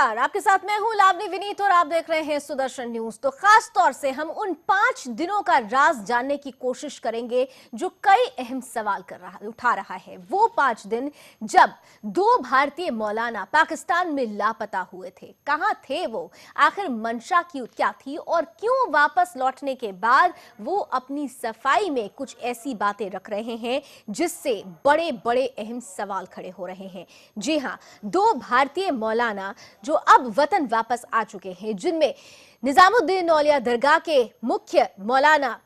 नमस्कार, आपके साथ मैं हूं लावनी विनीत और आप देख रहे हैं सुदर्शन न्यूज। तो खास तौर से हम उन 5 दिनों का राज जानने की कोशिश करेंगे जो कई अहम सवाल उठा रहा है। वो 5 दिन जब 2 भारतीय मौलाना पाकिस्तान में लापता हुए थे। कहां थे वो, आखिर मंशा की क्या थी और क्यों वापस लौटने के बाद वो अपनी सफाई में कुछ ऐसी बातें रख रहे हैं जिससे बड़े बड़े अहम सवाल खड़े हो रहे हैं। जी हां, 2 भारतीय मौलाना जो अब वतन वापस आ चुके हैं, जिनमें निजामुद्दीन औलिया दरगाह के मुख्य मौलाना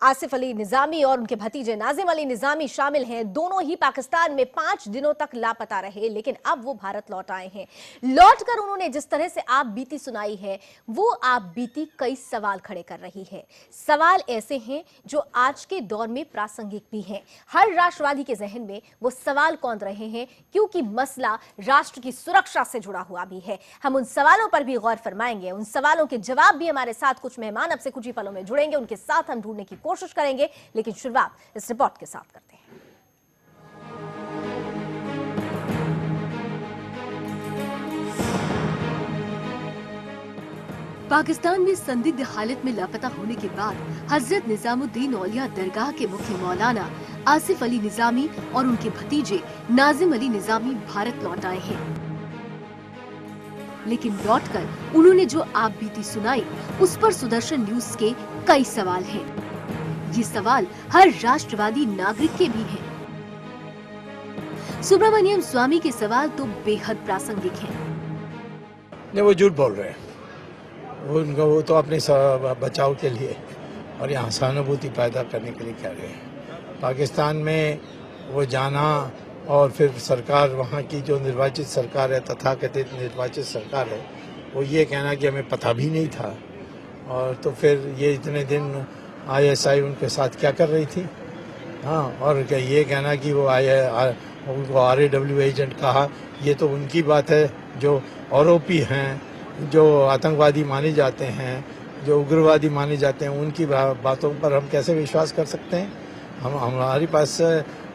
आसिफ अली निजामी और उनके भतीजे नाजिम अली निजामी शामिल हैं। दोनों ही पाकिस्तान में 5 दिनों तक लापता रहे, लेकिन अब वो भारत लौट आए हैं। लौटकर उन्होंने जिस तरह से आप बीती सुनाई है, वो आप बीती कई सवाल खड़े कर रही है। सवाल ऐसे हैं जो आज के दौर में प्रासंगिक भी हैं। हर राष्ट्रवादी के जहन में वो सवाल कौंध रहे हैं, क्योंकि मसला राष्ट्र की सुरक्षा से जुड़ा हुआ भी है। हम उन सवालों पर भी गौर फरमाएंगे, उन सवालों के जवाब भी हमारे साथ कुछ मेहमान अब से कुछ ही पलों में जुड़ेंगे, उनके साथ हम की कोशिश करेंगे। लेकिन शुरुआत इस रिपोर्ट के साथ करते हैं। पाकिस्तान में संदिग्ध हालत में लापता होने के बाद हजरत निजामुद्दीन औलिया दरगाह के मुख्य मौलाना आसिफ अली निजामी और उनके भतीजे नाजिम अली निजामी भारत लौट आए हैं। लेकिन लौटकर उन्होंने जो आप बीती सुनाई, उस पर सुदर्शन न्यूज के कई सवाल हैं। ये सवाल हर राष्ट्रवादी नागरिक के भी हैं। सुब्रमण्यम स्वामी के सवाल तो बेहद प्रासंगिक हैं। नहीं, वो झूठ बोल रहे हैं। वो तो अपने बचाव के लिए और यहाँ सहानुभूति पैदा करने के लिए कह रहे हैं। पाकिस्तान में वो जाना और फिर सरकार, वहाँ की जो निर्वाचित सरकार है, तथाकथित निर्वाचित सरकार है, वो ये कहना कि हमें पता भी नहीं था। और तो फिर ये इतने दिन ISI उनके साथ क्या कर रही थी। हाँ, और क्या ये कहना कि वो उनको RAW एजेंट कहा, ये तो उनकी बात है। जो आरोपी हैं, जो आतंकवादी माने जाते हैं, जो उग्रवादी माने जाते हैं, उनकी बातों पर हम कैसे विश्वास कर सकते हैं। हमारे पास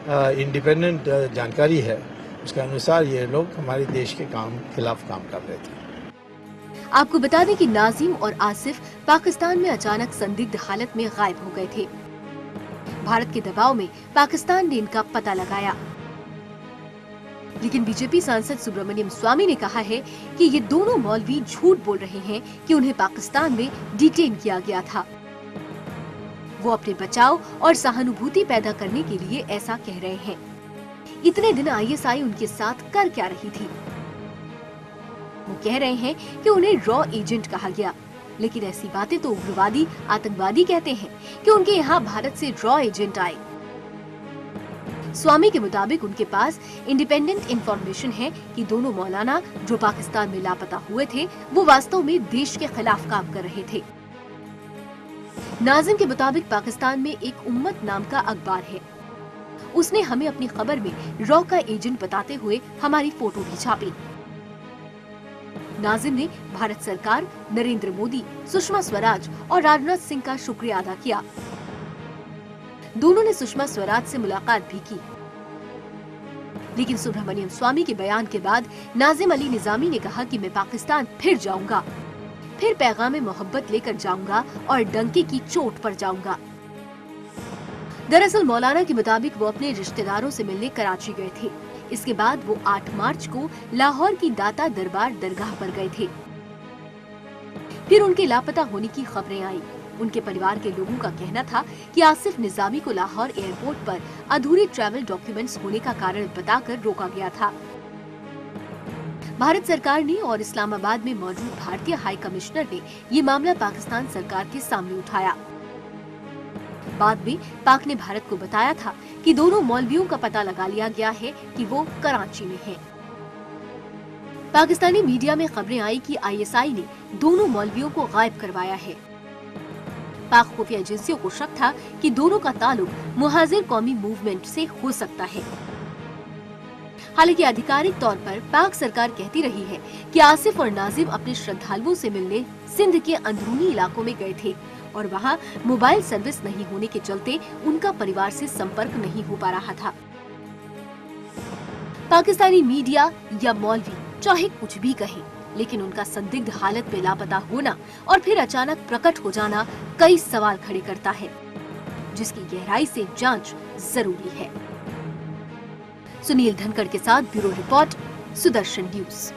इंडिपेंडेंट जानकारी है, उसके अनुसार ये लोग हमारे देश के खिलाफ काम कर रहे थे। आपको बता दें कि नाजिम और आसिफ पाकिस्तान में अचानक संदिग्ध हालत में गायब हो गए थे। भारत के दबाव में पाकिस्तान ने इनका पता लगाया, लेकिन बीजेपी सांसद सुब्रमण्यम स्वामी ने कहा है कि ये दोनों मौलवी झूठ बोल रहे हैं कि उन्हें पाकिस्तान में डिटेन किया गया था। वो अपने बचाव और सहानुभूति पैदा करने के लिए ऐसा कह रहे हैं। इतने दिन ISI उनके साथ कर क्या रही थी? वो कह रहे हैं कि उन्हें रॉ एजेंट कहा गया, लेकिन ऐसी बातें तो उग्रवादी, आतंकवादी कहते हैं कि उनके यहाँ भारत से रॉ एजेंट आए। स्वामी के मुताबिक उनके पास इंडिपेंडेंट इंफॉर्मेशन है कि दोनों मौलाना जो पाकिस्तान में लापता हुए थे, वो वास्तव में देश के खिलाफ काम कर रहे थे। नाजिम के मुताबिक पाकिस्तान में एक उम्मत नाम का अखबार है। उसने हमें अपनी खबर में रॉ का एजेंट बताते हुए हमारी फोटो भी छापी। नाजिम ने भारत सरकार, नरेंद्र मोदी, सुषमा स्वराज और राजनाथ सिंह का शुक्रिया अदा किया। दोनों ने सुषमा स्वराज से मुलाकात भी की। लेकिन सुब्रमण्यम स्वामी के बयान के बाद नाजिम अली निजामी ने कहा कि मैं पाकिस्तान फिर जाऊंगा, फिर पैगाम मोहब्बत लेकर जाऊंगा और डंके की चोट पर जाऊंगा। दरअसल मौलाना के मुताबिक वो अपने रिश्तेदारों से मिलने कराची गए थे। इसके बाद वो 8 मार्च को लाहौर की दाता दरबार दरगाह पर गए थे। फिर उनके लापता होने की खबरें आई। उनके परिवार के लोगों का कहना था कि आसिफ निजामी को लाहौर एयरपोर्ट पर अधूरे ट्रैवल डॉक्यूमेंट्स होने का कारण बताकर रोका गया था। भारत सरकार ने और इस्लामाबाद में मौजूद भारतीय हाई कमिश्नर ने ये मामला पाकिस्तान सरकार के सामने उठाया। बाद में पाक ने भारत को बताया था कि दोनों मौलवियों का पता लगा लिया गया है कि वो कराची में हैं। पाकिस्तानी मीडिया में खबरें आई कि ISI ने दोनों मौलवियों को गायब करवाया है। पाक खुफिया एजेंसियों को शक था कि दोनों का ताल्लुक मुहाजिर कौमी मूवमेंट से हो सकता है। हालांकि आधिकारिक तौर पर पाक सरकार कहती रही है कि आसिफ और नाजिम अपने श्रद्धालुओं से मिलने सिंध के अंदरूनी इलाकों में गए थे और वहां मोबाइल सर्विस नहीं होने के चलते उनका परिवार से संपर्क नहीं हो पा रहा था। पाकिस्तानी मीडिया या मौलवी चाहे कुछ भी कहे, लेकिन उनका संदिग्ध हालत में लापता होना और फिर अचानक प्रकट हो जाना कई सवाल खड़े करता है, जिसकी गहराई से जांच जरूरी है। सुनील धनखड़ के साथ ब्यूरो रिपोर्ट, सुदर्शन न्यूज।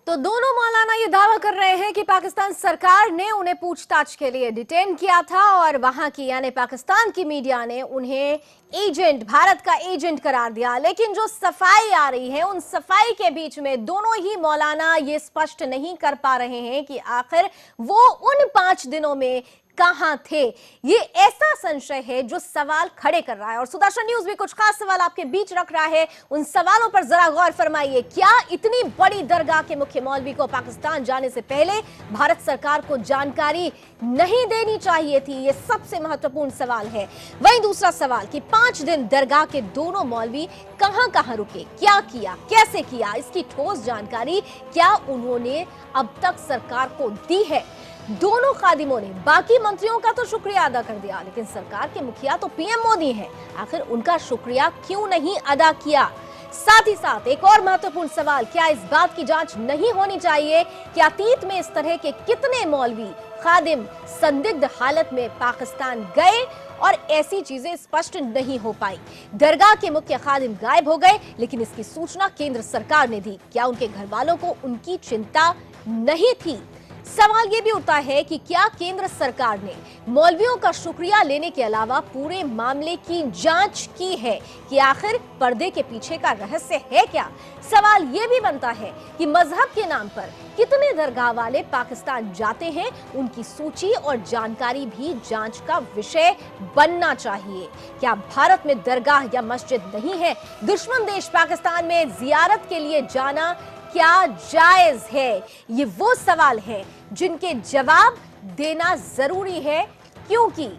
तो दोनों मौलाना ये दावा कर रहे हैं कि पाकिस्तान सरकार ने उन्हें पूछताछ के लिए डिटेन किया था और वहां की यानी पाकिस्तान की मीडिया ने उन्हें एजेंट, भारत का एजेंट करार दिया। लेकिन जो सफाई आ रही है, उन सफाई के बीच में दोनों ही मौलाना ये स्पष्ट नहीं कर पा रहे हैं कि आखिर वो उन 5 दिनों में कहां थे। ये ऐसा संशय है जो सवाल खड़े कर रहा है और सुदर्शन न्यूज भी कुछ खास सवाल आपके बीच रख रहा है। उन सवालों पर जरा गौर फरमाइए। क्या इतनी बड़ी दरगाह के मुख्य मौलवी को पाकिस्तान जाने से पहले भारत सरकार को जानकारी नहीं देनी चाहिए थी? ये सबसे महत्वपूर्ण सवाल है। वहीं दूसरा सवाल कि 5 दिन दरगाह के दोनों मौलवी कहां कहां रुके, क्या किया, कैसे किया, इसकी ठोस जानकारी क्या उन्होंने अब तक सरकार को दी है? दोनों खादिमों ने बाकी मंत्रियों का तो शुक्रिया अदा कर दिया, लेकिन सरकार के मुखिया तो पीएम मोदी हैं, आखिर उनका शुक्रिया क्यों नहीं अदा किया? साथ ही साथ एक और महत्वपूर्ण सवाल, क्या इस बात की जांच नहीं होनी चाहिए कि अतीत में इस तरह के कितने मौलवी खादिम संदिग्ध हालत में पाकिस्तान गए और ऐसी चीजें स्पष्ट नहीं हो पाई? दरगाह के मुख्य खादिम गायब हो गए, लेकिन इसकी सूचना केंद्र सरकार ने दी। क्या उनके घर वालों को उनकी चिंता नहीं थी? सवाल यह भी उठता है कि क्या केंद्र सरकार ने मौलवियों का शुक्रिया लेने के अलावा पूरे मामले की जांच की है कि आखिर पर्दे के पीछे का रहस्य है क्या? सवाल यह भी बनता है कि मजहब के नाम पर कितने दरगाह वाले पाकिस्तान जाते हैं, उनकी सूची और जानकारी भी जांच का विषय बनना चाहिए। क्या भारत में दरगाह या मस्जिद नहीं है? दुश्मन देश पाकिस्तान में जियारत के लिए जाना क्या जायज है? ये वो सवाल हैं जिनके जवाब देना जरूरी है, क्योंकि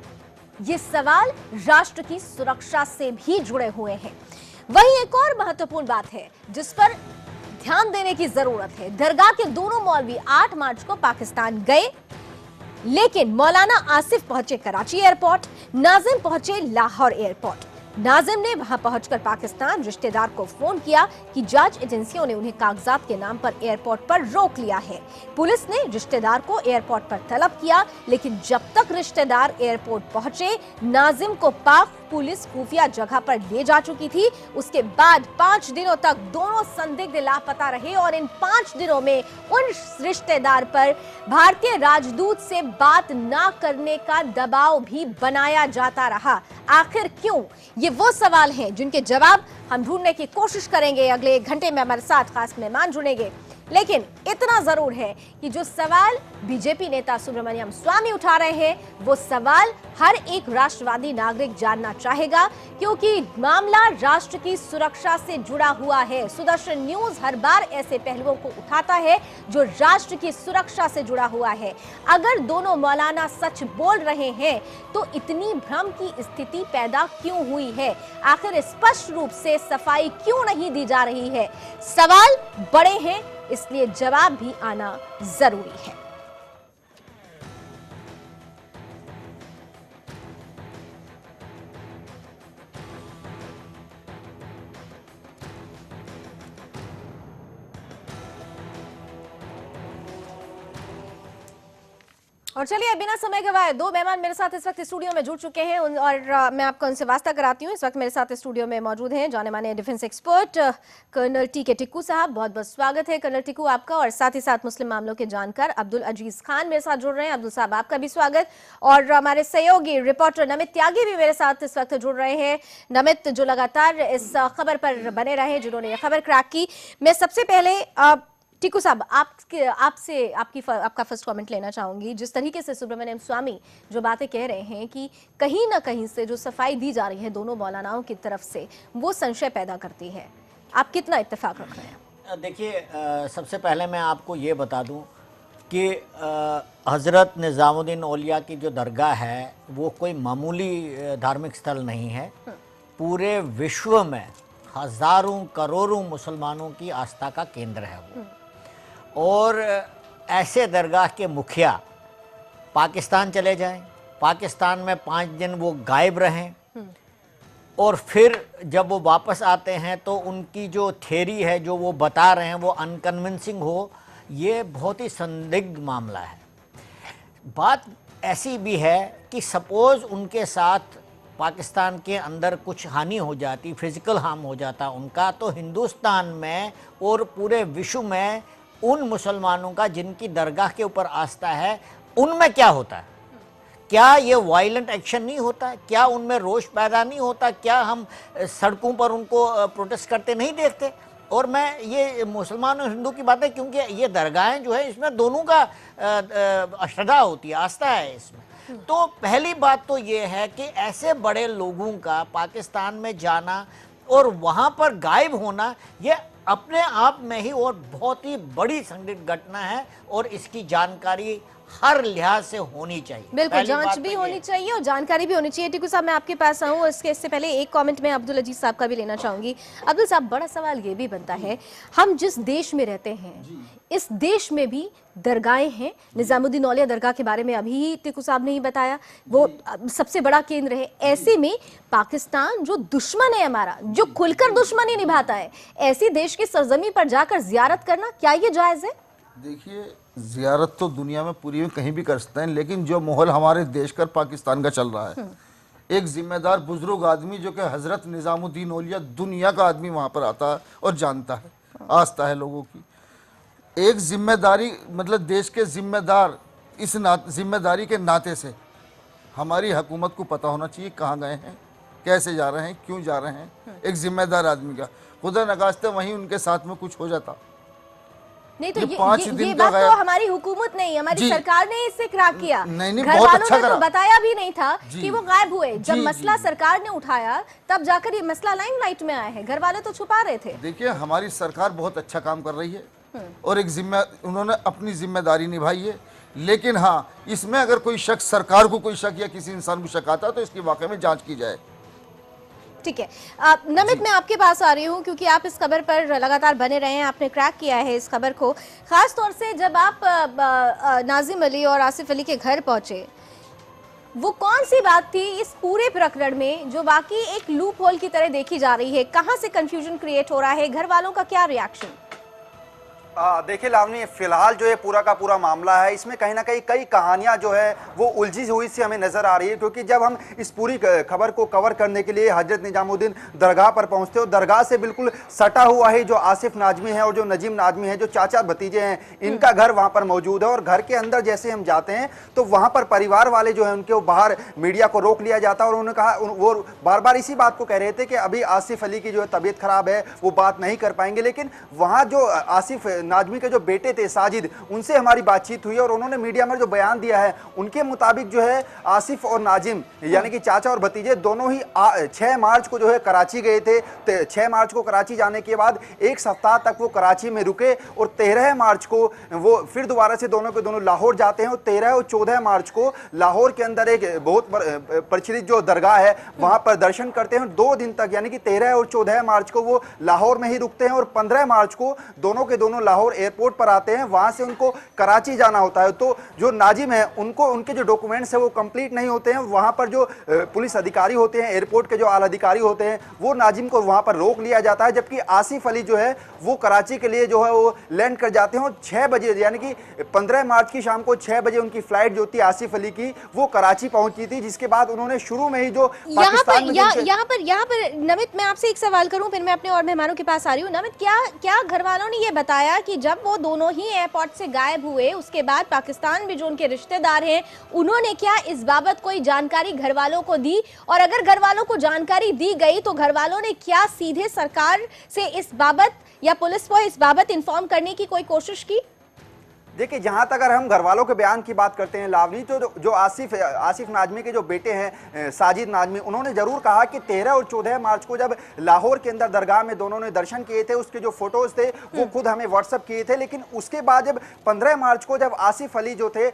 ये सवाल राष्ट्र की सुरक्षा से भी जुड़े हुए हैं। वहीं एक और महत्वपूर्ण बात है जिस पर ध्यान देने की जरूरत है। दरगाह के दोनों मौलवी 8 मार्च को पाकिस्तान गए, लेकिन मौलाना आसिफ पहुंचे कराची एयरपोर्ट, नाजिम पहुंचे लाहौर एयरपोर्ट। नाजिम ने वहां पहुंचकर पाकिस्तान रिश्तेदार को फोन किया कि जांच एजेंसियों ने उन्हें कागजात के नाम पर एयरपोर्ट पर रोक लिया है। पुलिस ने रिश्तेदार को एयरपोर्ट पर तलब किया, लेकिन जब तक रिश्तेदार एयरपोर्ट पहुंचे, नाजिम को पाक पुलिस खुफिया जगह पर ले जा चुकी थी। उसके बाद 5 दिनों तक दोनों संदिग्ध लापता रहे और इन 5 दिनों में उन रिश्तेदार पर भारतीय राजदूत से बात ना करने का दबाव भी बनाया जाता रहा। आखिर क्यों? ये वो सवाल हैं जिनके जवाब हम ढूंढने की कोशिश करेंगे। अगले 1 घंटे में हमारे साथ खास मेहमान जुड़ेंगे, लेकिन इतना जरूर है कि जो सवाल बीजेपी नेता सुब्रमण्यम स्वामी उठा रहे हैं, वो सवाल हर एक राष्ट्रवादी नागरिक जानना चाहेगा, क्योंकि मामला राष्ट्र की सुरक्षा से जुड़ा हुआ है। सुदर्शन न्यूज हर बार ऐसे पहलुओं को उठाता है जो राष्ट्र की सुरक्षा से जुड़ा हुआ है। अगर दोनों मौलाना सच बोल रहे हैं तो इतनी भ्रम की स्थिति पैदा क्यों हुई है? आखिर स्पष्ट रूप से सफाई क्यों नहीं दी जा रही है? सवाल बड़े हैं, इसलिए जवाब भी आना जरूरी है। और चलिए बिना समय गवाए 2 मेहमान मेरे साथ इस वक्त स्टूडियो में जुड़ चुके हैं और मैं आपको उनसे वास्ता कराती हूँ। इस वक्त मेरे साथ स्टूडियो में मौजूद हैं जाने माने defence expert colonel T K. Tikku साहब। बहुत बहुत स्वागत है कर्नल टिक्कू आपका। और साथ ही साथ मुस्लिम मामलों के जानकार अब्दुल अजीज खान मेरे साथ जुड़ रहे हैं। अब्दुल साहब आपका भी स्वागत। और हमारे सहयोगी रिपोर्टर नमित त्यागी भी मेरे साथ इस वक्त जुड़ रहे हैं। नमित जो लगातार इस खबर पर बने रहे, जिन्होंने ये खबर क्रैक की। मैं सबसे पहले टिक्कू साहब आपका फर्स्ट कमेंट लेना चाहूंगी। जिस तरीके से सुब्रमण्यम स्वामी जो बातें कह रहे हैं कि कहीं ना कहीं से जो सफाई दी जा रही है दोनों मौलानाओं की तरफ से, वो संशय पैदा करती है, आप कितना इत्तेफाक रख रहे हैं? देखिए, सबसे पहले मैं आपको ये बता दूं कि हज़रत निज़ामुद्दीन औलिया की जो दरगाह है वो कोई मामूली धार्मिक स्थल नहीं है। पूरे विश्व में हज़ारों करोड़ों मुसलमानों की आस्था का केंद्र है वो। और ऐसे दरगाह के मुखिया पाकिस्तान चले जाएं, पाकिस्तान में 5 दिन वो गायब रहें, और फिर जब वो वापस आते हैं तो उनकी जो थ्योरी है जो वो बता रहे हैं वो अनकन्विंसिंग हो, ये बहुत ही संदिग्ध मामला है। बात ऐसी भी है कि सपोज़ उनके साथ पाकिस्तान के अंदर कुछ हानि हो जाती, फिजिकल हार्म हो जाता उनका, तो हिंदुस्तान में और पूरे विश्व में उन मुसलमानों का जिनकी दरगाह के ऊपर आस्था है, उनमें क्या होता है? क्या ये वायलेंट एक्शन नहीं होता? क्या उनमें रोष पैदा नहीं होता? क्या हम सड़कों पर उनको प्रोटेस्ट करते नहीं देखते? और मैं ये मुसलमान और हिंदू की बात है, क्योंकि ये दरगाहें जो है इसमें दोनों का श्रद्धा होती है, आस्था है इसमें। तो पहली बात तो ये है कि ऐसे बड़े लोगों का पाकिस्तान में जाना और वहाँ पर गायब होना, ये अपने आप में ही और बहुत ही बड़ी संदिग्ध घटना है और इसकी जानकारी हर लिहाज से होनी चाहिए। बिल्कुल, पहली जांच बात भी तो ये होनी चाहिए और जानकारी भी होनी चाहिए। टीकू साहब, मैं आपके पास आऊँ, इससे पहले एक कमेंट में अब्दुल अजीज साहब का भी लेना चाहूंगी। अब्दुल साहब, बड़ा सवाल ये भी बनता है, हम जिस देश में रहते हैं इस देश में भी दरगाहें हैं। निजामुद्दीन औलिया दरगाह के बारे में अभी टीकू साहब ने ही बताया, वो सबसे बड़ा केंद्र है। ऐसे में पाकिस्तान जो दुश्मन है हमारा, जो खुलकर दुश्मनी निभाता है, ऐसी देश की सरजमी पर जाकर जियारत करना, क्या ये जायज है? देखिए, जियारत तो दुनिया में पूरी में कहीं भी कर सकते हैं, लेकिन जो माहौल हमारे देश का पाकिस्तान का चल रहा है, एक जिम्मेदार बुजुर्ग आदमी जो कि हजरत निजामुद्दीन औलिया, दुनिया का आदमी वहाँ पर आता है और जानता है, आस्था है लोगों की। एक जिम्मेदारी, मतलब देश के जिम्मेदार, इस जिम्मेदारी के नाते से हमारी हुकूमत को पता होना चाहिए कहाँ गए हैं, कैसे जा रहे हैं, क्यों जा रहे हैं। एक जिम्मेदार आदमी का खुदा नगास्ते वहीं उनके साथ में कुछ हो जाता। नहीं तो ये ये बात तो हमारी हुकूमत नहीं, हमारी सरकार ने इससे क्रैक किया। नहीं, घर बहुत वालों अच्छा ने तो करा। बताया भी नहीं था कि वो गायब हुए। जब जी, मसला सरकार ने उठाया तब जाकर ये मसला लाइमलाइट में आया है, घर वाले तो छुपा रहे थे। देखिए, हमारी सरकार बहुत अच्छा काम कर रही है और एक उन्होंने अपनी जिम्मेदारी निभाई है। लेकिन हाँ, इसमें अगर कोई शख्स, सरकार को कोई शक या किसी इंसान को शक आता है तो इसकी वाकई में जांच की जाए। ठीक है, नमित, मैं आपके पास आ रही हूँ क्योंकि आप इस खबर पर लगातार बने रहे हैं, आपने क्रैक किया है इस खबर को। खास तौर से जब आप नाजिम अली और आसिफ अली के घर पहुंचे, वो कौन सी बात थी इस पूरे प्रकरण में जो बाकी एक लूप होल की तरह देखी जा रही है? कहां से कंफ्यूजन क्रिएट हो रहा है? घर वालों का क्या रिएक्शन? देखिए लावनी, फिलहाल जो है पूरा का पूरा मामला है, इसमें कहीं ना कहीं कई कहानियां जो है वो उलझी हुई सी हमें नजर आ रही है। क्योंकि जब हम इस पूरी खबर को कवर करने के लिए हजरत निजामुद्दीन दरगाह पर पहुंचते हो, दरगाह से बिल्कुल सटा हुआ है जो आसिफ नाजमी है और जो नजीम नाजमी है, जो चाचा भतीजे हैं, इनका घर वहां पर मौजूद है। और घर के अंदर जैसे हम जाते हैं तो वहां पर परिवार वाले जो है उनके बाहर मीडिया को रोक लिया जाता है और उन्होंने कहा, वो बार बार इसी बात को कह रहे थे कि अभी आसिफ अली की जो है तबीयत खराब है, वो बात नहीं कर पाएंगे। लेकिन वहां जो आसिफ नाजमी के जो बेटे थे साजिद, उनसे हमारी बातचीत हुई और उन्होंने मीडिया में जो बयान दिया है उनके मुताबिक जो है आसिफ और नाजिम यानी कि चाचा और भतीजे दोनों ही 6 मार्च को जो है कराची गए थे। 6 मार्च को कराची जाने के बाद एक सप्ताह तक वो कराची में रुके और 13 मार्च को वो फिर दोबारा से दोनों के दोनों लाहौर जाते हैं और 13 और 14 मार्च को लाहौर के अंदर एक बहुत प्रचलित जो दरगाह है वहां पर दर्शन करते हैं। 2 दिन तक यानी कि 13 और 14 मार्च को वो लाहौर में ही रुकते हैं और 15 मार्च को दोनों के दोनों लाहौर एयरपोर्ट पर आते हैं। वहां से उनको कराची जाना होता है। तो जो नाजिम है उनको उनके जो डॉक्यूमेंट्स है वो कंप्लीट नहीं होते हैं। वहां पर जो पुलिस अधिकारी होते हैं, एयरपोर्ट के जो आला अधिकारी होते हैं, वो नाजिम को वहां पर रोक लिया जाता है। जबकि आसिफ अली जो है वो कराची के लिए जो है वो लैंड कर जाते हैं और 6 बजे यानी कि 15 मार्च की शाम को 6 बजे उनकी फ्लाइट जो थी आसिफ अली की वो कराची पहुंची थी। जिसके बाद उन्होंने शुरू में ही जो यहाँ पर नमित, मैं आपसे एक सवाल करूं फिर मैं अपने और मेहमानों के पास आ रही हूँ। नमित, क्या घर वालों ने ये बताया कि जब वो दोनों ही एयरपोर्ट से गायब हुए उसके बाद पाकिस्तान में जो उनके रिश्तेदार हैं उन्होंने क्या इस बाबत कोई जानकारी घर वालों को दी? और अगर घर वालों को जानकारी दी गई तो घर वालों ने क्या सीधे सरकार से इस बाबत या पुलिस को इस बाबत इन्फॉर्म करने की कोई कोशिश की? देखिए, जहां तक अगर हम घर वालों के बयान की बात करते हैं लावनी, तो जो आसिफ नाजमी के जो बेटे हैं साजिद नाजमी, उन्होंने जरूर कहा कि 13 और 14 मार्च को जब लाहौर के अंदर दरगाह में दोनों ने दर्शन किए थे, उसके जो फोटोज थे वो खुद हमें व्हाट्सअप किए थे। लेकिन उसके बाद जब 15 मार्च को जब आसिफ अली जो थे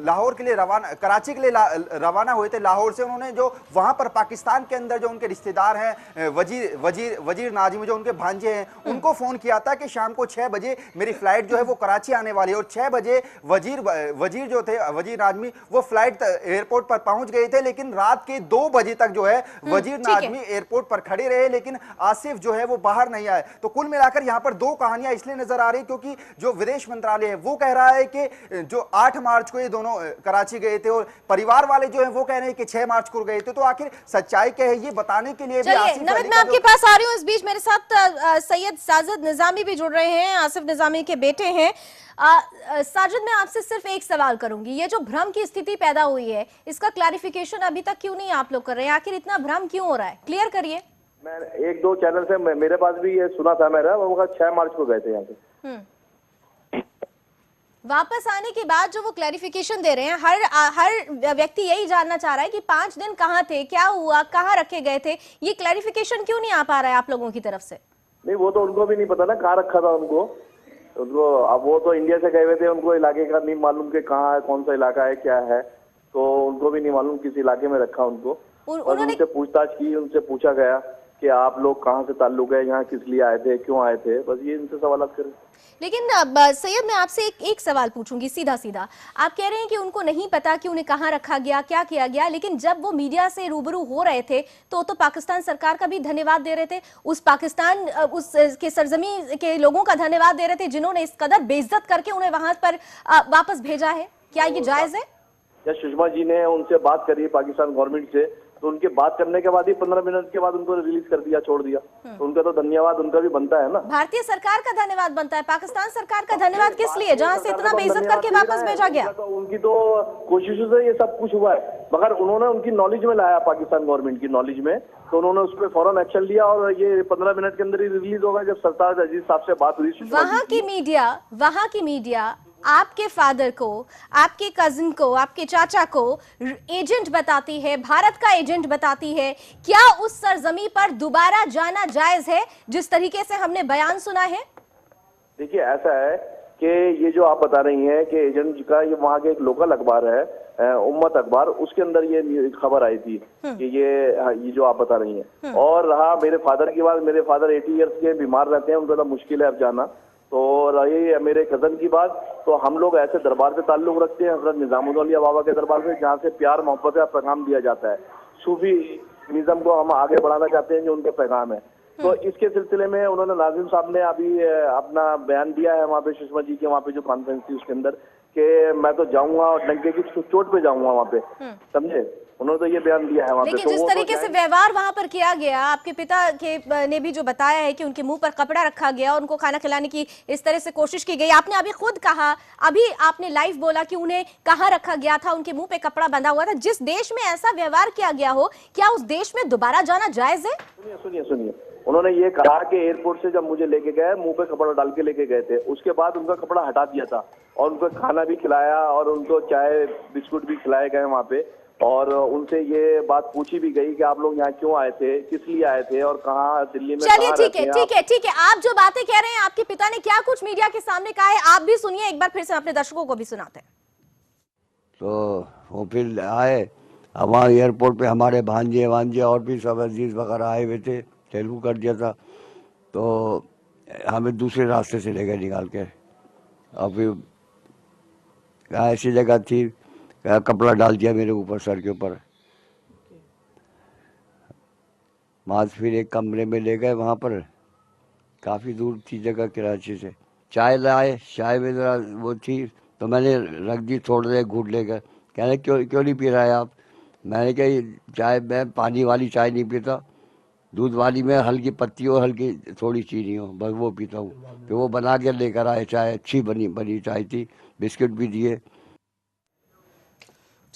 लाहौर के लिए कराची के लिए रवाना हुए थे लाहौर से, उन्होंने जो वहां पर पाकिस्तान के अंदर जो उनके रिश्तेदार हैं वजीर नाजमी जो उनके भांजे हैं, उनको फोन किया था कि शाम को 6 बजे मेरी फ्लाइट जो है वो कराची आने वाली है। और 6 6 बजे वजीर जो थे, वजीर नाजमी, वो फ्लाइट एयरपोर्ट पर पहुंच गए थे, लेकिन रात के 2 बजे तक जो है वजीर नाजमी एयरपोर्ट पर खड़े रहे, लेकिन आसिफ जो है वो बाहर नहीं आए। तो कुल मिलाकर यहाँ पर 2 कहानियां इसलिए नजर आ रही क्योंकि जो विदेश मंत्रालय है वो कह रहा है कि जो 8 मार्च को ये दोनों कराची गए थे, और परिवार वाले जो है वो कह रहे हैं कि 6 मार्च को गए थे। तो आखिर सच्चाई क्या है, ये बताने के लिए भी चलिए आसिफ नमित, अली मैं का आपके पास आ रही हूँ। इस बीच मेरे साथ सैयद साजिद निजामी भी जुड़ रहे हैं, आसिफ निजामी के बेटे हैं। साजिद, मैं आपसे सिर्फ एक सवाल करूंगी, ये जो भ्रम की स्थिति पैदा हुई है इसका क्लैरिफिकेशन अभी तक क्यों नहीं आप लोग कर रहे हैं? आखिर इतना भ्रम क्यों हो रहा है, क्लियर करिए। मैं 1-2 चैनल से मेरे पास भी ये सुना था, मेरा वो 6 मार्च को गए थे यहाँ से। वापस आने के बाद जो वो क्लैरिफिकेशन दे रहे हैं, हर व्यक्ति यही जानना चाह रहा है कि 5 दिन कहाँ थे, क्या हुआ, कहाँ रखे गए थे, ये क्लैरिफिकेशन क्यों नहीं आ पा रहा है आप लोगों की तरफ से? नहीं, वो तो उनको भी नहीं पता ना कहाँ रखा था उनको। अब वो तो इंडिया से गए हुए थे, उनको इलाके का नहीं मालूम कि कहाँ है, कौन सा इलाका है, क्या है, तो उनको भी नहीं मालूम किस इलाके में रखा उनको। और उनसे पूछताछ की, उनसे पूछा गया कि आप लोग कहाँ से ताल्लुक है, यहाँ किस लिए आए थे, क्यों आए थे, बस ये इनसे सवाल करें। लेकिन सैयद, मैं आपसे एक सवाल पूछूंगी सीधा सीधा। आप कह रहे हैं कि उनको नहीं पता कि उन्हें कहाँ रखा गया, क्या किया गया, लेकिन जब वो मीडिया से रूबरू हो रहे थे तो पाकिस्तान सरकार का भी धन्यवाद दे रहे थे, उस पाकिस्तान उस के सरजमी के लोगों का धन्यवाद दे रहे थे जिन्होंने इस कदर बेइज्जत करके उन्हें वहां पर वापस भेजा है। क्या ये जायज है? जब सुषमा जी ने उनसे बात करी पाकिस्तान गवर्नमेंट से, तो उनके बात करने के बाद ही 15 मिनट के बाद उनको रिलीज कर दिया, छोड़ दिया। तो उनका तो धन्यवाद उनका भी बनता है ना। भारतीय सरकार का धन्यवाद बनता है, पाकिस्तान सरकार का धन्यवाद किस लिए, जहां से इतना बेइज्जत करके वापस भेजा गया? तो उनकी तो कोशिशों से ये सब कुछ हुआ है, मगर उन्होंने उनकी नॉलेज में लाया, पाकिस्तान गवर्नमेंट की नॉलेज में, तो उन्होंने उस पर फौरन एक्शन लिया और ये 15 मिनट के अंदर ही रिलीज होगा। जब सरताज अजीज साहब से बात हुई, वहां की मीडिया आपके फादर को, आपके कजिन को, आपके चाचा को एजेंट बताती है, भारत का एजेंट बताती है। क्या उस सरजमी पर दोबारा जाना जायज है जिस तरीके से हमने बयान सुना है? देखिए, ऐसा है कि ये जो आप बता रही हैं कि एजेंट का, ये वहाँ के एक लोकल अखबार है उम्मत अखबार, उसके अंदर ये खबर आई थी कि ये जो आप बता रही हैं। और रहा मेरे फादर की बात, मेरे फादर 80 ईयर्स के बीमार रहते हैं, उनका तो मुश्किल है अब जाना। तो रही मेरे कजन की बात, तो हम लोग ऐसे दरबार से ताल्लुक रखते हैं, हजरत निजामुद्दीन औलिया बाबा के दरबार से, जहाँ से प्यार मोहब्बत का पैगाम दिया जाता है। सूफी निज़म को हम आगे बढ़ाना चाहते हैं, जो उनके पैगाम है। तो इसके सिलसिले में उन्होंने, नाज़िम साहब ने अभी अपना बयान दिया है वहाँ पे, सुषमा जी के वहाँ पे जो कॉन्फ्रेंस थी उसके अंदर, कि मैं तो जाऊंगा और डंके की चोट पे जाऊंगा वहाँ पे, समझे। उन्होंने तो ये बयान दिया है वहाँ पे। लेकिन जिस तरीके से व्यवहार वहां पर किया गया, आपके पिता के ने भी जो बताया है कि उनके मुंह पर कपड़ा रखा गया, उनको खाना खिलाने की इस तरह से कोशिश की गई। आपने अभी खुद कहा, अभी आपने लाइव बोला कि उन्हें कहाँ रखा गया था, उनके मुंह पे कपड़ा बंधा हुआ था। जिस देश में ऐसा व्यवहार किया गया हो, क्या उस देश में दोबारा जाना जायज है? सुनिए, उन्होंने ये कहा कि एयरपोर्ट से जब मुझे लेके गए, मुंह पे कपड़ा डाल के लेके गए थे, उसके बाद उनका कपड़ा हटा दिया था और उनको खाना भी खिलाया और उनको चाय बिस्कुट भी खिलाए गए वहाँ पे। और उनसे ये बात पूछी भी गई कि आप लोग यहाँ क्यों आए थे, किस लिए आए थे और कहाँ दिल्ली में। चलिए ठीक है, आप जो बातें कह रहे हैं, आपके पिता ने क्या कुछ मीडिया के सामने कहा है, आप भी सुनिए एक बार, फिर से अपने दर्शकों को भी सुनाते हैं। तो वो फिर आए, वहाँ एयरपोर्ट पे हमारे भांजे और भी सब अजीज वगैरह आए हुए थे, तेलुगु कर दिया था, तो हमें दूसरे रास्ते से ले गए निकाल के। और फिर ऐसी जगह थी, कपड़ा डाल दिया मेरे ऊपर, सर के ऊपर। वहाँ फिर एक कमरे में ले गए, वहाँ पर काफ़ी दूर थी जगह कराची से। चाय लाए, चाय में ज़रा वो थी तो मैंने रख दी, थोड़ा देर घूट लेकर। कहने क्यों नहीं पी रहा है आप? मैंने कहा चाय, मैं पानी वाली चाय नहीं पीता, दूध वाली में हल्की पत्ती हो, हल्की थोड़ी चीनी हो, बस वो पीता हूँ। फिर वो बना के लेकर आए चाय, अच्छी बनी चाय थी, बिस्किट भी दिए।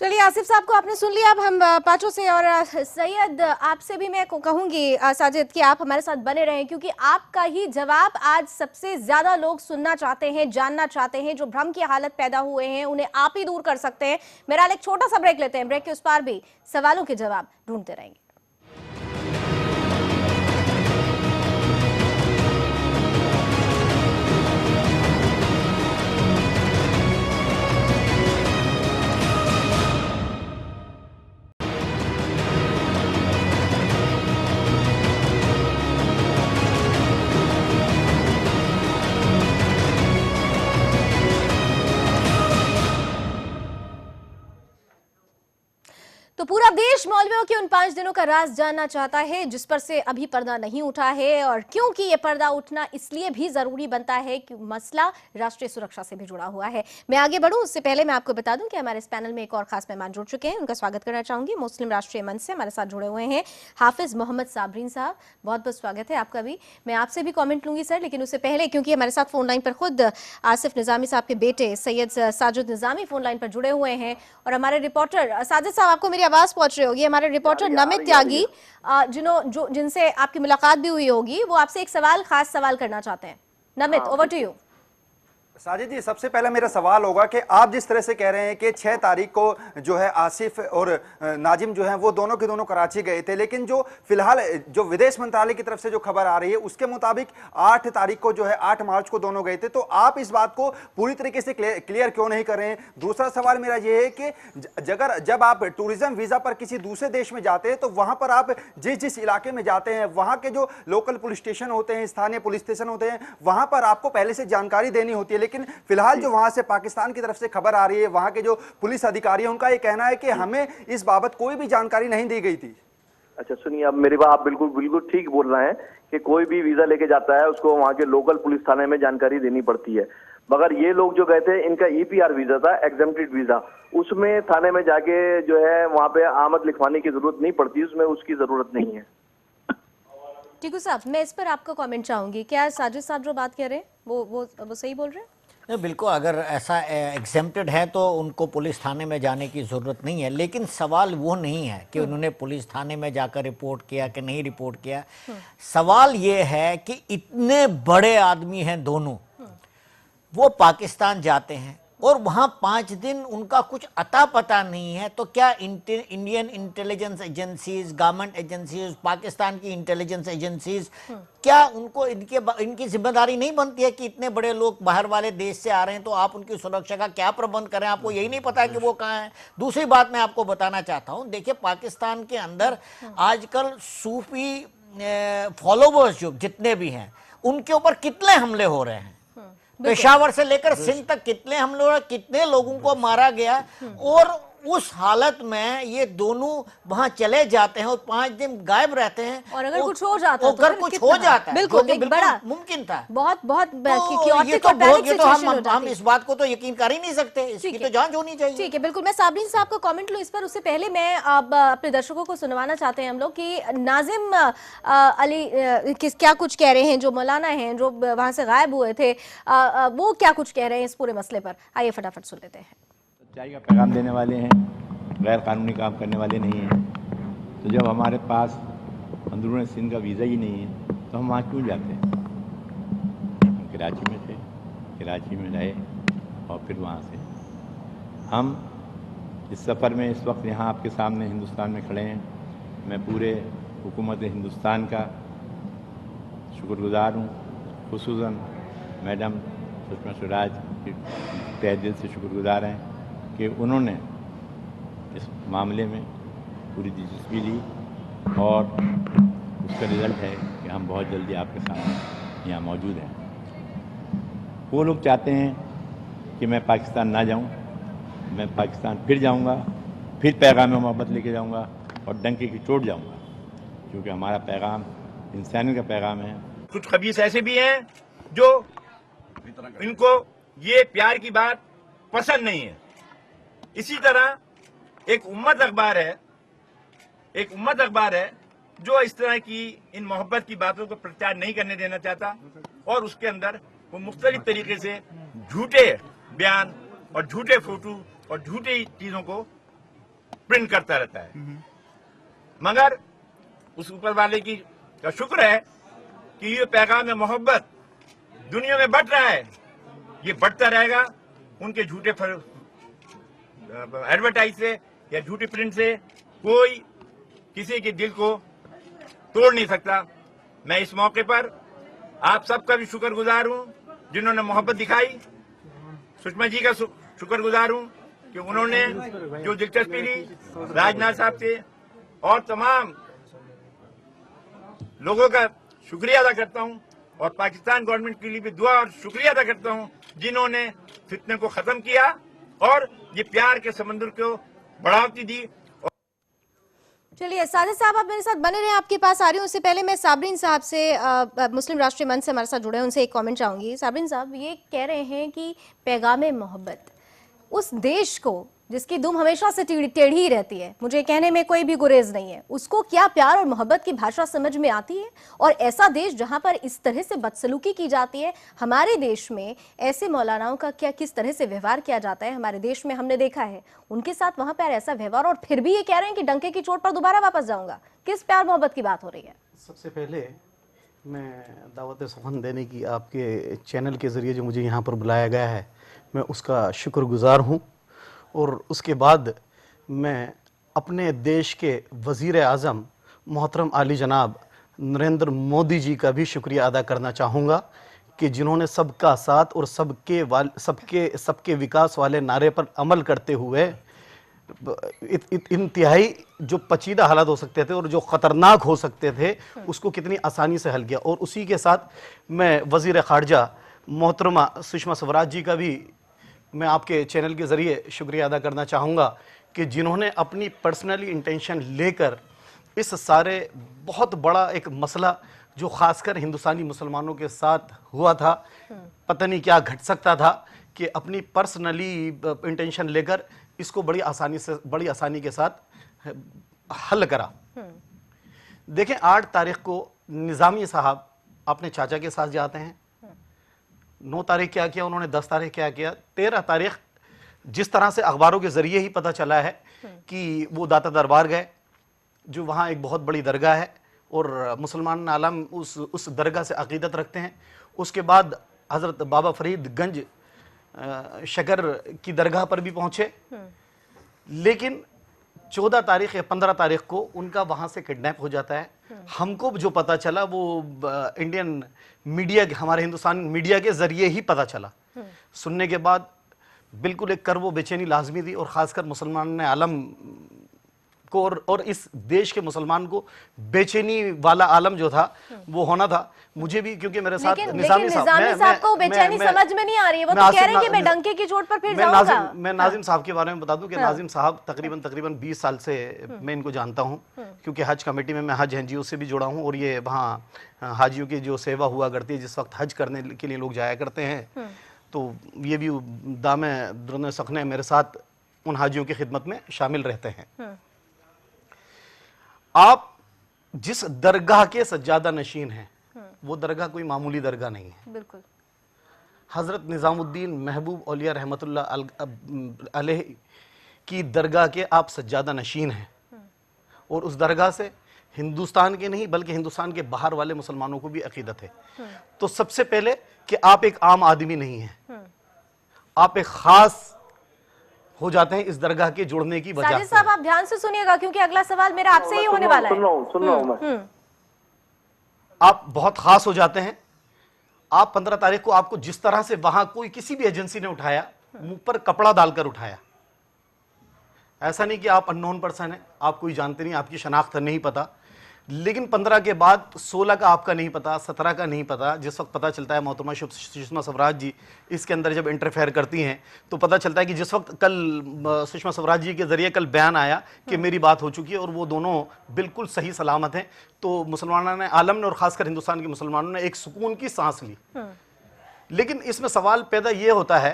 चलिए आसिफ साहब को आपने सुन लिया, अब हम पांचों से, और सैयद आपसे भी मैं कहूंगी साजिद कि आप हमारे साथ बने रहें, क्योंकि आपका ही जवाब आज सबसे ज्यादा लोग सुनना चाहते हैं, जानना चाहते हैं। जो भ्रम की हालत पैदा हुए हैं उन्हें आप ही दूर कर सकते हैं। मेरा एक छोटा सा ब्रेक लेते हैं, ब्रेक के उस पार भी सवालों के जवाब ढूंढते रहेंगे। तो पूरा देश मौलवियों के उन 5 दिनों का राज जानना चाहता है जिस पर से अभी पर्दा नहीं उठा है, और क्योंकि ये पर्दा उठना इसलिए भी जरूरी बनता है कि मसला राष्ट्रीय सुरक्षा से भी जुड़ा हुआ है। मैं आगे बढ़ूं उससे पहले मैं आपको बता दूं कि हमारे इस पैनल में एक और खास मेहमान जुड़ चुके हैं। उनका स्वागत करना चाहूंगी। मुस्लिम राष्ट्रीय मंच से हमारे साथ जुड़े हुए हैं हाफिज मोहम्मद साबरीन साहब, बहुत बहुत स्वागत है आपका भी। मैं आपसे भी कॉमेंट लूंगी सर, लेकिन उससे पहले क्योंकि हमारे साथ फोन लाइन पर खुद आसिफ निजामी साहब के बेटे सैयद साजिद निजामी फोन लाइन पर जुड़े हुए हैं, और हमारे रिपोर्टर साजिद साहब, आपको मेरी आवाज पहुंच रही होगी, हमारे रिपोर्टर नमित त्यागी जिनसे आपकी मुलाकात भी हुई होगी, वो आपसे एक खास सवाल करना चाहते हैं। Namit, over to you. Sajid ji, सबसे पहला मेरा सवाल होगा कि आप जिस तरह से कह रहे हैं कि 6 तारीख को जो है आसिफ और नाजिम जो हैं वो दोनों के दोनों कराची गए थे, लेकिन जो फिलहाल जो विदेश मंत्रालय की तरफ से जो खबर आ रही है उसके मुताबिक 8 तारीख को जो है 8 मार्च को दोनों गए थे। तो आप इस बात को पूरी तरीके से क्लियर क्यों नहीं कर रहे हैं? दूसरा सवाल मेरा ये है कि जब आप टूरिज्म वीजा पर किसी दूसरे देश में जाते हैं तो वहां पर आप जिस इलाके में जाते हैं वहां के जो लोकल पुलिस स्टेशन होते हैं, स्थानीय पुलिस स्टेशन होते हैं, वहां पर आपको पहले से जानकारी देनी होती है। लेकिन फिलहाल जो वहां से पाकिस्तान की तरफ से खबर आ रही है, वहां के जो पुलिस अधिकारी हैं उनका ये कहना है कि हमें इस बाबत कोई भी जानकारी नहीं दी गई थी। अच्छा सुनिए, अब मेरी बात, आप बिल्कुल ठीक बोल रहे हैं कि कोई भी वीजा लेके जाता है उसको वहाँ के लोकल पुलिस थाने में जानकारी देनी पड़ती है, मगर ये लोग जो गए थे इनका EPR वीजा था, एग्जेम्प्टेड वीजा, उसमें थाने में जाके जो है वहाँ पे आमद लिखवाने की जरूरत नहीं पड़ती, उसमें उसकी जरूरत नहीं है। ठीक है साहब, मैं इस पर आपका कमेंट चाहूंगी। क्या साजिद साहब जो बात कह रहे हैं वो सही बोल रहे हैं? बिल्कुल, अगर ऐसा एग्जेम्प्टेड है तो उनको पुलिस थाने में जाने की ज़रूरत नहीं है, लेकिन सवाल वो नहीं है कि उन्होंने पुलिस थाने में जाकर रिपोर्ट किया कि नहीं रिपोर्ट किया। सवाल ये है कि इतने बड़े आदमी हैं दोनों, वो पाकिस्तान जाते हैं और वहाँ 5 दिन उनका कुछ अता पता नहीं है, तो क्या Indian intelligence agencies, government agencies, Pakistan की इंटेलिजेंस एजेंसीज, क्या उनको इनकी जिम्मेदारी नहीं बनती है कि इतने बड़े लोग बाहर वाले देश से आ रहे हैं तो आप उनकी सुरक्षा का क्या प्रबंध करें? आपको यही नहीं पता है कि वो कहाँ हैं? दूसरी बात मैं आपको बताना चाहता हूँ, देखिए पाकिस्तान के अंदर आजकल सूफी फॉलोवर्स जो जितने भी हैं उनके ऊपर कितने हमले हो रहे हैं। पेशावर से लेकर सिंध तक कितने हमले हो रहे, कितने लोगों को मारा गया, और उस हालत में ये दोनों वहां चले जाते हैं और 5 दिन गायब रहते हैं, और अगर कुछ हो जाता है, अगर कुछ हो जाता है, बिल्कुल एक बड़ा मुमकिन था, बहुत हम इस बात को तो यकीन कर ही नहीं सकते, इसकी तो जांच होनी चाहिए। ठीक है, बिल्कुल। मैं साबरीन साहब का कमेंट लूं इस पर, उससे पहले मैं अपने दर्शकों को सुनवाना चाहते हैं हम लोग कि नाजिम अली क्या कुछ कह रहे हैं, जो मौलाना हैं जो वहां से गायब हुए थे, वो क्या कुछ कह रहे हैं इस पूरे मसले पर। आइए फटाफट सुन लेते हैं। सच्चाई का पैगाम देने वाले हैं, गैर कानूनी काम करने वाले नहीं हैं। तो जब हमारे पास अंदरूनी सिंध का वीज़ा ही नहीं है तो हम वहाँ क्यों जाते हैं? हम कराची में थे, कराची में रहे और फिर वहाँ से हम इस सफ़र में इस वक्त यहाँ आपके सामने हिंदुस्तान में खड़े हैं। मैं पूरे हुकूमत हिंदुस्तान का शुक्रगुज़ार हूँ, खुसूसन मैडम सुषमा स्वराज की तहे दिल से शुक्रगुज़ार हैं कि उन्होंने इस मामले में पूरी दिलचस्पी ली, और उसका रिज़ल्ट है कि हम बहुत जल्दी आपके सामने यहाँ मौजूद हैं। वो लोग चाहते हैं कि मैं पाकिस्तान ना जाऊँ, मैं पाकिस्तान फिर जाऊँगा, फिर पैगाम मोहब्बत लेके जाऊँगा और डंके की चोट जाऊँगा, क्योंकि हमारा पैगाम इंसानियत का पैगाम है। कुछ खबीस ऐसे भी हैं जो इनको ये प्यार की बात पसंद नहीं है। इसी तरह एक उम्मत अखबार है जो इस तरह की इन मोहब्बत की बातों को प्रचार नहीं करने देना चाहता, और उसके अंदर वो मुख्तलिफ तरीके से झूठे बयान और झूठे फोटो और झूठी चीजों को प्रिंट करता रहता है। मगर उस ऊपर वाले की का शुक्र है कि ये पैगाम मोहब्बत दुनिया में बढ़ रहा है, ये बढ़ता रहेगा। उनके झूठे एडवर्टाइज से या झूठी प्रिंट से कोई किसी के दिल को तोड़ नहीं सकता। मैं इस मौके पर आप सबका भी शुक्रगुजार हूं जिन्होंने मोहब्बत दिखाई। सुषमा जी का शुक्रगुजार हूं कि उन्होंने जो दिलचस्पी ली, राजनाथ साहब से और तमाम लोगों का शुक्रिया अदा करता हूं, और पाकिस्तान गवर्नमेंट के लिए भी दुआ और शुक्रिया अदा करता हूं जिन्होंने फितने को खत्म किया और ये प्यार के समंदर को बढ़ावती दी। चलिए साजिद साहब, आप मेरे साथ बने रहे, आपके पास आ रही हूँ। उससे पहले मैं साबरीन साहब से, मुस्लिम राष्ट्रीय मंच से हमारे साथ जुड़े हैं, उनसे एक कमेंट चाहूंगी। साबरीन साहब ये कह रहे हैं कि पैगामे मोहब्बत उस देश को जिसकी दुम हमेशा से टेढ़ी ही रहती है, मुझे कहने में कोई भी गुरेज नहीं है, उसको क्या प्यार और मोहब्बत की भाषा समझ में आती है? और ऐसा देश जहां पर इस तरह से बदसलूकी की जाती है, हमारे देश में ऐसे मौलानाओं का क्या किस तरह से व्यवहार किया जाता है, हमारे देश में हमने देखा है उनके साथ वहां पर ऐसा व्यवहार, और फिर भी ये कह रहे हैं कि डंके की चोट पर दोबारा वापस जाऊंगा। किस प्यार मोहब्बत की बात हो रही है? सबसे पहले मैं दावत सुखन देने की आपके चैनल के ज़रिए जो मुझे यहाँ पर बुलाया गया है, मैं उसका शुक्रगुजार हूँ। और उसके बाद मैं अपने देश के वज़ीर आज़म मोहतरम आली जनाब नरेंद्र मोदी जी का भी शुक्रिया अदा करना चाहूँगा कि जिन्होंने सबका साथ और सबके विकास वाले नारे पर अमल करते हुए इंतहाई जो पेचीदा हालात हो सकते थे और जो ख़तरनाक हो सकते थे उसको कितनी आसानी से हल किया। और उसी के साथ मैं वज़ीर ख़ारजा मोहतरमा सुषमा स्वराज जी का भी मैं आपके चैनल के ज़रिए शुक्रिया अदा करना चाहूँगा कि जिन्होंने अपनी पर्सनली इंटेंशन लेकर इस सारे बहुत बड़ा एक मसला जो ख़ासकर हिंदुस्तानी मुसलमानों के साथ हुआ था, पता नहीं क्या घट सकता था, कि अपनी पर्सनली इंटेंशन लेकर इसको बड़ी आसानी के साथ हल करा। देखें 8 तारीख को निज़ामी साहब अपने चाचा के साथ जाते हैं, 9 तारीख क्या किया उन्होंने, 10 तारीख क्या किया, 13 तारीख जिस तरह से अखबारों के ज़रिए ही पता चला है कि वो दाता दरबार गए, जो वहाँ एक बहुत बड़ी दरगाह है और मुसलमान आलम उस दरगाह से अकीदत रखते हैं। उसके बाद हज़रत बाबा फरीदगंज शकर की दरगाह पर भी पहुँचे, लेकिन 14 तारीख या 15 तारीख को उनका वहाँ से किडनैप हो जाता है। हमको जो पता चला वो इंडियन मीडिया, हमारे हिंदुस्तान मीडिया के ज़रिए ही पता चला। सुनने के बाद बिल्कुल एक करवो बेचैनी लाजमी थी, और ख़ासकर मुसलमान आलम को और इस देश के मुसलमान को बेचैनी वाला आलम जो था वो होना था। मुझे भी, क्योंकि मेरे साथ निज़ामी साहब को बेचैनी समझ में नहीं आ रही है, वो तो कह रहे हैं कि मैं डंके की चोट पर फिर जाऊंगा। मैं नाजिम साहब के बारे में बता दूं कि नाजिम साहब तकरीबन 20 साल से मैं इनको जानता हूं, क्योंकि हज कमेटी में मैं हज एनजीओ से भी जुड़ा हूं, और ये वहाँ हाजियों की जो सेवा हुआ करती है, जिस वक्त हज करने के लिए लोग जाया करते हैं, तो ये भी दामे दुरने सखने मेरे साथ उन हाजियों की खिदमत में शामिल रहते हैं। आप जिस दरगाह के सज्जादा नशीन हैं, वो दरगाह कोई मामूली दरगाह नहीं है। बिल्कुल। हजरत निज़ामुद्दीन महबूब औलिया रहमतुल्लाह अलैह की दरगाह के आप सज्जादा नशीन हैं, और उस दरगाह से हिंदुस्तान के नहीं बल्कि हिंदुस्तान के बाहर वाले मुसलमानों को भी अकीदत है। तो सबसे पहले कि आप एक आम आदमी नहीं हैं, आप एक खास हो जाते हैं इस दरगाह के जुड़ने की वजह से। साजिद साहब आप ध्यान से सुनिएगा, क्योंकि अगला सवाल मेरा आपसे ही होने वाला है। सुन रहा हूं मैं। आप बहुत खास हो जाते हैं। आप 15 तारीख को आपको जिस तरह से वहां कोई किसी भी एजेंसी ने उठाया, मुंह पर कपड़ा डालकर उठाया, ऐसा नहीं कि आप अननोन पर्सन है, आप कोई जानते नहीं, आपकी शनाख्त नहीं पता, लेकिन 15 के बाद 16 का आपका नहीं पता, 17 का नहीं पता। जिस वक्त पता चलता है मोहतरमा सुषमा स्वराज जी इसके अंदर जब इंटरफेयर करती हैं, तो पता चलता है कि जिस वक्त कल सुषमा स्वराज जी के ज़रिए कल बयान आया कि मेरी बात हो चुकी है और वो दोनों बिल्कुल सही सलामत हैं, तो मुसलमानों ने, आलम ने और ख़ासकर हिंदुस्तान के मुसलमानों ने एक सुकून की सांस ली। लेकिन इसमें सवाल पैदा ये होता है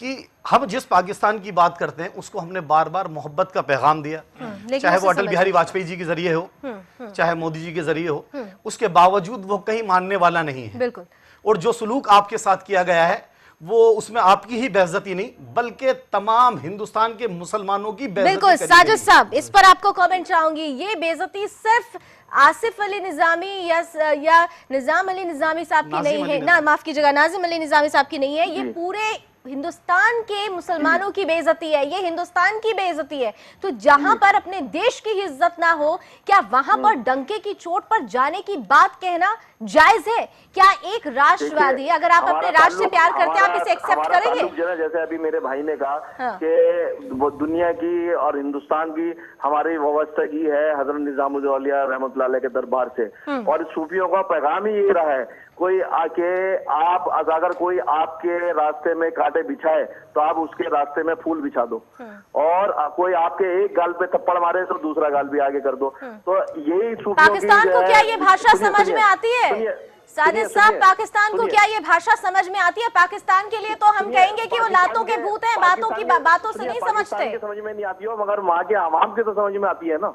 कि हम जिस पाकिस्तान की बात करते हैं उसको हमने बार बार मोहब्बत का पैगाम दिया, चाहे वो अटल बिहारी वाजपेयी जी के जरिए हो, चाहे मोदी जी के जरिए हो, उसके बावजूद वो कहीं मानने वाला नहीं है। बिल्कुल। और जो सलूक आपके साथ किया गया है वो उसमें आपकी ही बेइज्जती नहीं बल्कि तमाम हिंदुस्तान के मुसलमानों की बेइज्जती। बिल्कुल साजिद साहब, इस पर आपको कमेंट चाहूंगी। ये बेइज्जती सिर्फ आसिफ अली निजामी या निजाम अली निजामी साहब की नहीं है, ना माफ कीजिएगा, नाजिम अली निजामी साहब की नहीं है, ये पूरे हिंदुस्तान के मुसलमानों की बेइज्जती है, ये हिंदुस्तान की बेइज्जती है। तो जहां पर अपने देश की इज्जत ना हो, क्या वहां पर डंके की चोट पर जाने की बात कहना जायज है? क्या एक राष्ट्रवादी, अगर आप अपने राष्ट्र से प्यार करते हैं, आप इसे एक्सेप्ट करेंगे? जैसे अभी मेरे भाई ने कहा कि वो दुनिया की और हिंदुस्तान की हमारी व्यवस्था की है हजरत निजामुद्दीन औलिया रहमतुल्लाह अलैह के दरबार से, और सूफियों का पैगाम ही ये रहा है कोई आके आप अगर कोई आपके रास्ते में कांटे बिछाए तो आप उसके रास्ते में फूल बिछा दो, और कोई आपके एक गाल पे थप्पड़ मारे तो दूसरा गाल भी आगे कर दो। तो यही पाकिस्तान को क्या ये भाषा समझ में आती है? साजिद साहब, पाकिस्तान को क्या ये भाषा समझ में आती है? पाकिस्तान के लिए तो हम कहेंगे कि वो लातों के भूत हैं, बातों से नहीं समझते। समझ में नहीं आती हो, मगर वहाँ के आवाम के तो समझ में आती है ना।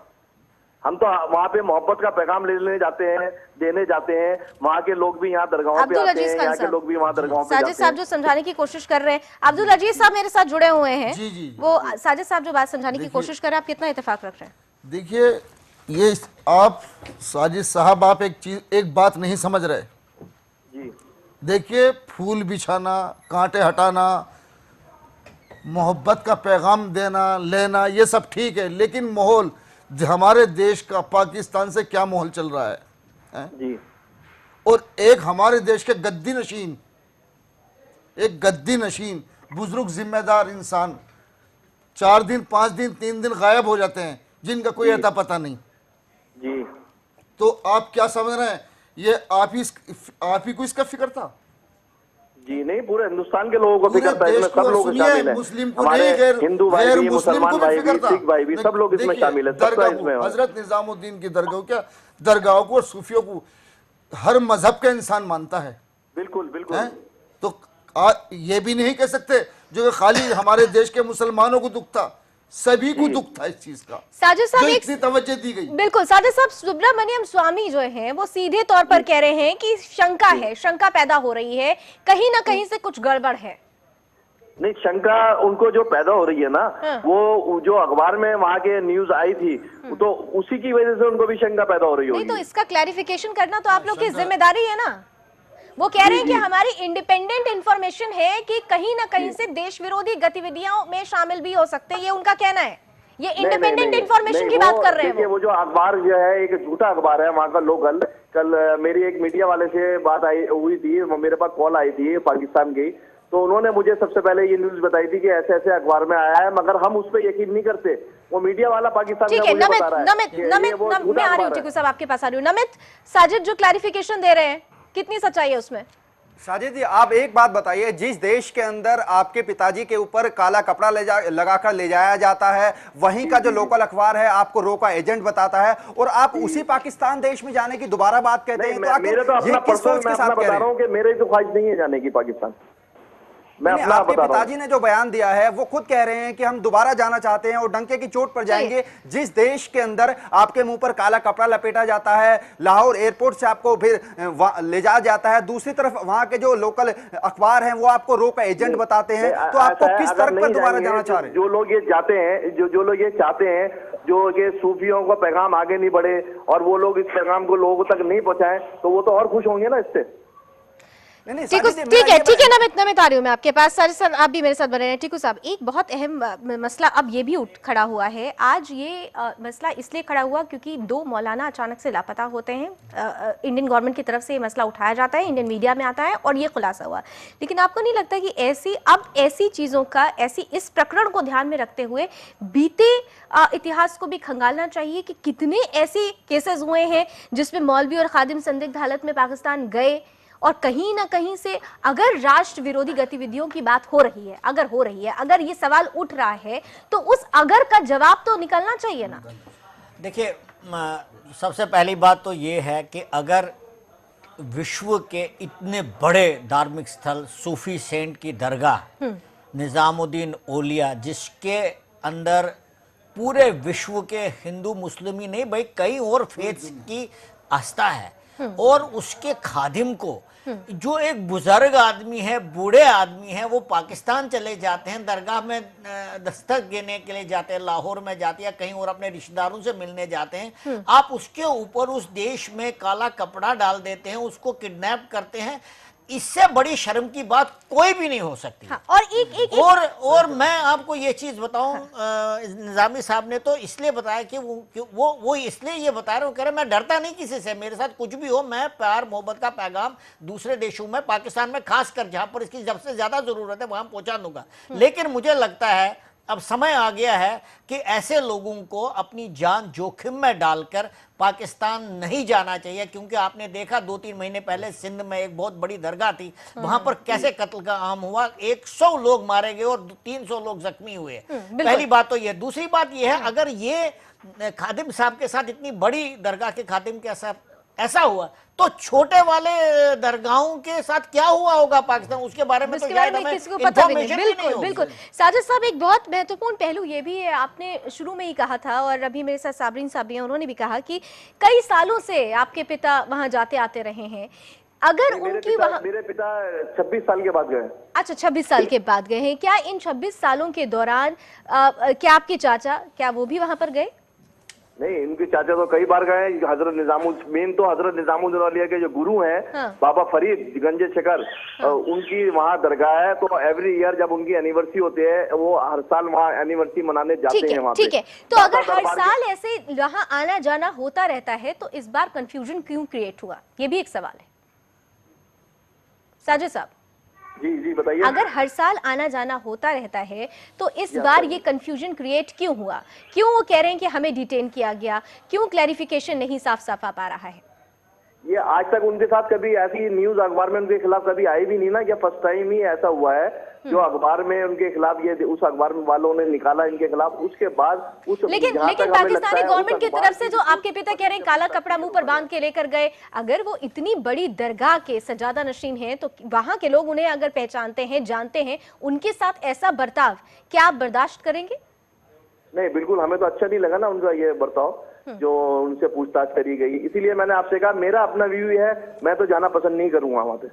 हम तो वहाँ पे मोहब्बत का पैगाम लेने जाते हैं, देने जाते हैं। वहाँ के लोग भी यहाँ दरगाहों पे आते हैं, यहाँ के लोग भी वहाँ दरगाहों पे जाते हैं। साजिद साहब जो समझाने की कोशिश कर रहे हैं, अब्दुल अजीज साहब मेरे साथ जुड़े हुए हैं, वो साजिद साहब जो बात समझाने की कोशिश कर रहे हैं, आप कितना इत्तेफाक रख रहे हैं? देखिए, ये आप साजिद साहब, आप एक बात नहीं समझ रहे जी। देखिए, फूल बिछाना, कांटे हटाना, मोहब्बत का पैगाम देना लेना, ये सब ठीक है, लेकिन माहौल हमारे देश का पाकिस्तान से क्या माहौल चल रहा है जी। और एक हमारे देश के गद्दी नशीन बुजुर्ग जिम्मेदार इंसान 4 दिन 5 दिन 3 दिन गायब हो जाते हैं, जिनका कोई अता पता नहीं जी। तो आप क्या समझ रहे हैं? ये आप ही को इसका फिक्र था? जी नहीं, पूरे हिंदुस्तान के लोगों को फिक्र था, इसमें सब लोग शामिल हैं। मुस्लिम को हमारे नहीं, हिंदू भाई भी, मुसलमान भाई भी, सिख भाई भी, सब लोग इसमें शामिल है। हजरत निजामुद्दीन की दरगाहों को और सूफियों को हर मजहब का इंसान मानता है। बिल्कुल बिल्कुल। तो ये भी नहीं कह सकते जो कि खाली हमारे देश के मुसलमानों को दुख था, सभी को दुख था इस चीज का। साजिद साहब, इतनी तवज्जो दी गई। बिल्कुल साजिद साहब, सुब्रमण्यम स्वामी जो हैं वो सीधे तौर पर कह रहे हैं कि शंका है, शंका पैदा हो रही है, कहीं ना कहीं से कुछ गड़बड़ है। नहीं, शंका उनको जो पैदा हो रही है ना, वो जो अखबार में वहाँ के न्यूज आई थी, तो उसी की वजह से उनको भी शंका पैदा हो रही होगी। नहीं, तो इसका क्लैरिफिकेशन करना तो आप लोग की जिम्मेदारी है ना। वो कह रहे हैं कि हमारी इंडिपेंडेंट इंफॉर्मेशन है कि कहीं ना कहीं से देश विरोधी गतिविधियों में शामिल भी हो सकते हैं, ये उनका कहना है। ये इंडिपेंडेंट इंफॉर्मेशन की बात कर रहे हैं। वो जो अखबार जो है एक झूठा अखबार है वहाँ का लोकल। कल मेरी एक मीडिया वाले से बात हुई थी, मेरे पास कॉल आई थी पाकिस्तान की, तो उन्होंने मुझे सबसे पहले ये न्यूज बताई थी कि ऐसे ऐसे अखबार में आया है, मगर हम उस पर यकीन नहीं करते। वो मीडिया वाला पाकिस्तान ठीक है, नमित मैं आ रही हूँ, टीकू साहब आपके पास आ रही हूँ। नमित, साजिद जो क्लैरिफिकेशन दे रहे हैं, कितनी सच्चाई है उसमें? साजिद जी, आप एक बात बताइए, जिस देश के अंदर आपके पिताजी के ऊपर काला कपड़ा लगाकर ले जाया जाता है, वहीं का जो लोकल अखबार है आपको रो का एजेंट बताता है, और आप उसी पाकिस्तान देश में जाने की दोबारा बात कहते हैं, तो मेरे तो अपना पर्सनल, मैं अपना बता रहा हूँ कि मेरी तो ख्वाहिश नहीं है जाने की पाकिस्तान। मैं अपना आपके बता रहा हूं। पिताजी ने जो बयान दिया है वो खुद कह रहे हैं कि हम दोबारा जाना चाहते हैं और डंके की चोट पर जाएंगे। जिस देश के अंदर आपके मुंह पर काला कपड़ा लपेटा जाता है, लाहौर एयरपोर्ट से आपको फिर ले जाया जाता है, दूसरी तरफ वहां के जो लोकल अखबार हैं वो आपको रो का एजेंट बताते हैं, तो आपको किस तर्क पर दोबारा जाना चाह रहे हैं? जो लोग ये जाते हैं, जो लोग ये चाहते हैं जो ये सूफियों का पैगाम आगे नहीं बढ़े और वो लोग इस पैगाम को लोगों तक नहीं पहुंचाएं, तो वो तो और खुश होंगे ना इससे। ठीक है नमित आ रही हूँ मैं आपके पास। साजिद साहब आप भी मेरे साथ बने रहे। टीकू साहब, एक बहुत अहम मसला अब ये भी उठ खड़ा हुआ है। आज ये मसला इसलिए खड़ा हुआ क्योंकि 2 मौलाना अचानक से लापता होते हैं। इंडियन गवर्नमेंट की तरफ से ये मसला उठाया जाता है, इंडियन मीडिया में आता है और ये खुलासा हुआ। लेकिन आपको नहीं लगता कि ऐसी चीज़ों का, इस प्रकरण को ध्यान में रखते हुए बीते इतिहास को भी खंगालना चाहिए कि कितने ऐसे केसेस हुए हैं जिसमें मौलवी और खादिम संदिग्ध हालत में पाकिस्तान गए, और कहीं ना कहीं से अगर राष्ट्र विरोधी गतिविधियों की बात हो रही है, अगर ये सवाल उठ रहा है, तो उस अगर का जवाब तो निकलना चाहिए ना। देखिए, सबसे पहली बात तो ये है कि अगर विश्व के इतने बड़े धार्मिक स्थल, सूफी सेंट की दरगाह निजामुद्दीन औलिया, जिसके अंदर पूरे विश्व के हिंदू मुस्लिम ही नहीं भाई कई और फेथ्स की आस्था है, और उसके खादिम को, जो एक बुजुर्ग आदमी है, बूढ़े आदमी है, वो पाकिस्तान चले जाते हैं, दरगाह में दस्तक देने के लिए जाते हैं, लाहौर में जाते हैं, कहीं और अपने रिश्तेदारों से मिलने जाते हैं, आप उसके ऊपर उस देश में काला कपड़ा डाल देते हैं, उसको किडनैप करते हैं। इससे बड़ी शर्म की बात कोई भी नहीं हो सकती। हाँ, और मैं आपको ये चीज बताऊं, निजामी साहब ने तो इसलिए बताया कि वो इसलिए ये बता रहे हो, कह रहे मैं डरता नहीं किसी से, मेरे साथ कुछ भी हो, मैं प्यार मोहब्बत का पैगाम दूसरे देशों में, पाकिस्तान में खासकर जहां पर इसकी सबसे ज्यादा जरूरत है वहां पहुंचा दूंगा। लेकिन मुझे लगता है अब समय आ गया है कि ऐसे लोगों को अपनी जान जोखिम में डालकर पाकिस्तान नहीं जाना चाहिए, क्योंकि आपने देखा 2-3 महीने पहले सिंध में एक बहुत बड़ी दरगाह थी, वहां पर कैसे कत्ल का आम हुआ, 100 लोग मारे गए और 300 लोग जख्मी हुए। पहली बात तो ये। दूसरी बात ये है, अगर ये खादिम साहब के साथ इतनी बड़ी दरगाह के खादिम के साथ ऐसा हुआ, तो छोटे वाले दरगाहों के साथ क्या हुआ होगा पाकिस्तान, उसके बारे में तो शायद हमें किसी को पता भी नहीं। information बिल्कुल होगी। बिल्कुल साजिद साहब, एक बहुत महत्वपूर्ण पहलू ये भी है, आपने शुरू में ही कहा था और अभी मेरे साथ साबरीन साहब भी हैं, उन्होंने भी कहा कि कई सालों से आपके पिता वहां जाते आते रहे हैं। अगर उनकी वहां, मेरे पिता 26 साल के बाद गए। अच्छा, 26 साल के बाद गए हैं। क्या इन 26 सालों के दौरान क्या आपके चाचा, क्या वो भी वहां पर गए? नहीं, इनके चाचा तो कई बार गए। हजरत निजामुद्दीन, मेन तो हजरत निजामुद्दीन औलिया के जो गुरु हैं, हाँ। बाबा फरीद गंजे शकर, उनकी वहाँ दरगाह है। तो एवरी ईयर जब उनकी एनिवर्सरी होती है, वो हर साल वहाँ एनिवर्सरी मनाने जाते हैं वहाँ पे। ठीक है, तो अगर हर साल ऐसे वहां आना जाना होता रहता है, तो इस बार कंफ्यूजन क्यों क्रिएट हुआ, ये भी एक सवाल है साजिद साहब। जी बताइए। अगर हर साल आना जाना होता रहता है, तो इस बार ये कंफ्यूजन क्रिएट क्यों हुआ? क्यों वो कह रहे हैं कि हमें डिटेन किया गया? क्यों क्लैरिफिकेशन नहीं साफ साफ आ पा रहा है? ये आज तक उनके साथ कभी ऐसी न्यूज अखबार में उनके खिलाफ कभी आई भी नहीं ना, क्या फर्स्ट टाइम ही ऐसा हुआ है जो अखबार में उनके खिलाफ, ये उस अखबार में वालों ने निकाला इनके खिलाफ। उसके बाद उस लेकिन पाकिस्तानी गवर्नमेंट की तरफ से जो आपके पिता कह रहे हैं काला कपड़ा मुंह पर बांध के लेकर गए, अगर वो इतनी बड़ी दरगाह के सजादा नशीन हैं, तो वहां के लोग उन्हें अगर पहचानते हैं, जानते हैं, उनके साथ ऐसा बर्ताव क्या आप बर्दाश्त करेंगे? नहीं, बिल्कुल हमें तो अच्छा नहीं लगा ना उनका ये बर्ताव, जो उनसे पूछताछ करी गई। इसीलिए मैंने आपसे कहा, मेरा अपना व्यू है, मैं तो जाना पसंद नहीं करूंगा वहां पे।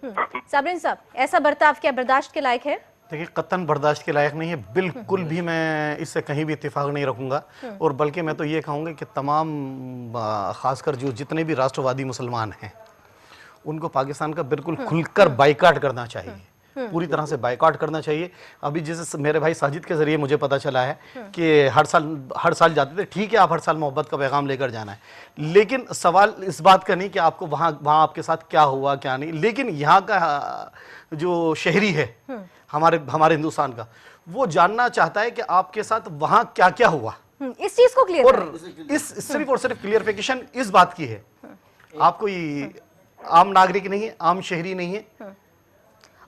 साबरीन साहब, ऐसा बर्ताव क्या बर्दाश्त के लायक है? देखिए, कतन बर्दाश्त के लायक नहीं है, बिल्कुल भी मैं इससे कहीं भी इत्तेफाक नहीं रखूंगा। और बल्कि मैं तो ये कहूँगा कि तमाम खासकर जो जितने भी राष्ट्रवादी मुसलमान हैं, उनको पाकिस्तान का बिल्कुल खुलकर बाइकाट करना चाहिए, पूरी तरह से बाइकाट करना चाहिए। अभी जैसे मेरे भाई साजिद के जरिए मुझे पता चला है कि हर साल जाते थे, ठीक है, आप हर साल मोहब्बत का पैगाम लेकर जाना है, लेकिन सवाल इस बात का नहीं कि आपको वहाँ आपके साथ क्या हुआ क्या नहीं, लेकिन यहाँ का जो शहरी है हमारे हिंदुस्तान का, वो जानना चाहता है कि आपके साथ वहाँ क्या क्या हुआ। इस चीज को क्लियर और सिर्फ और सिर्फ क्लियरिफिकेशन इस बात की है, आप कोई आम नागरिक नहीं है, आम शहरी नहीं है।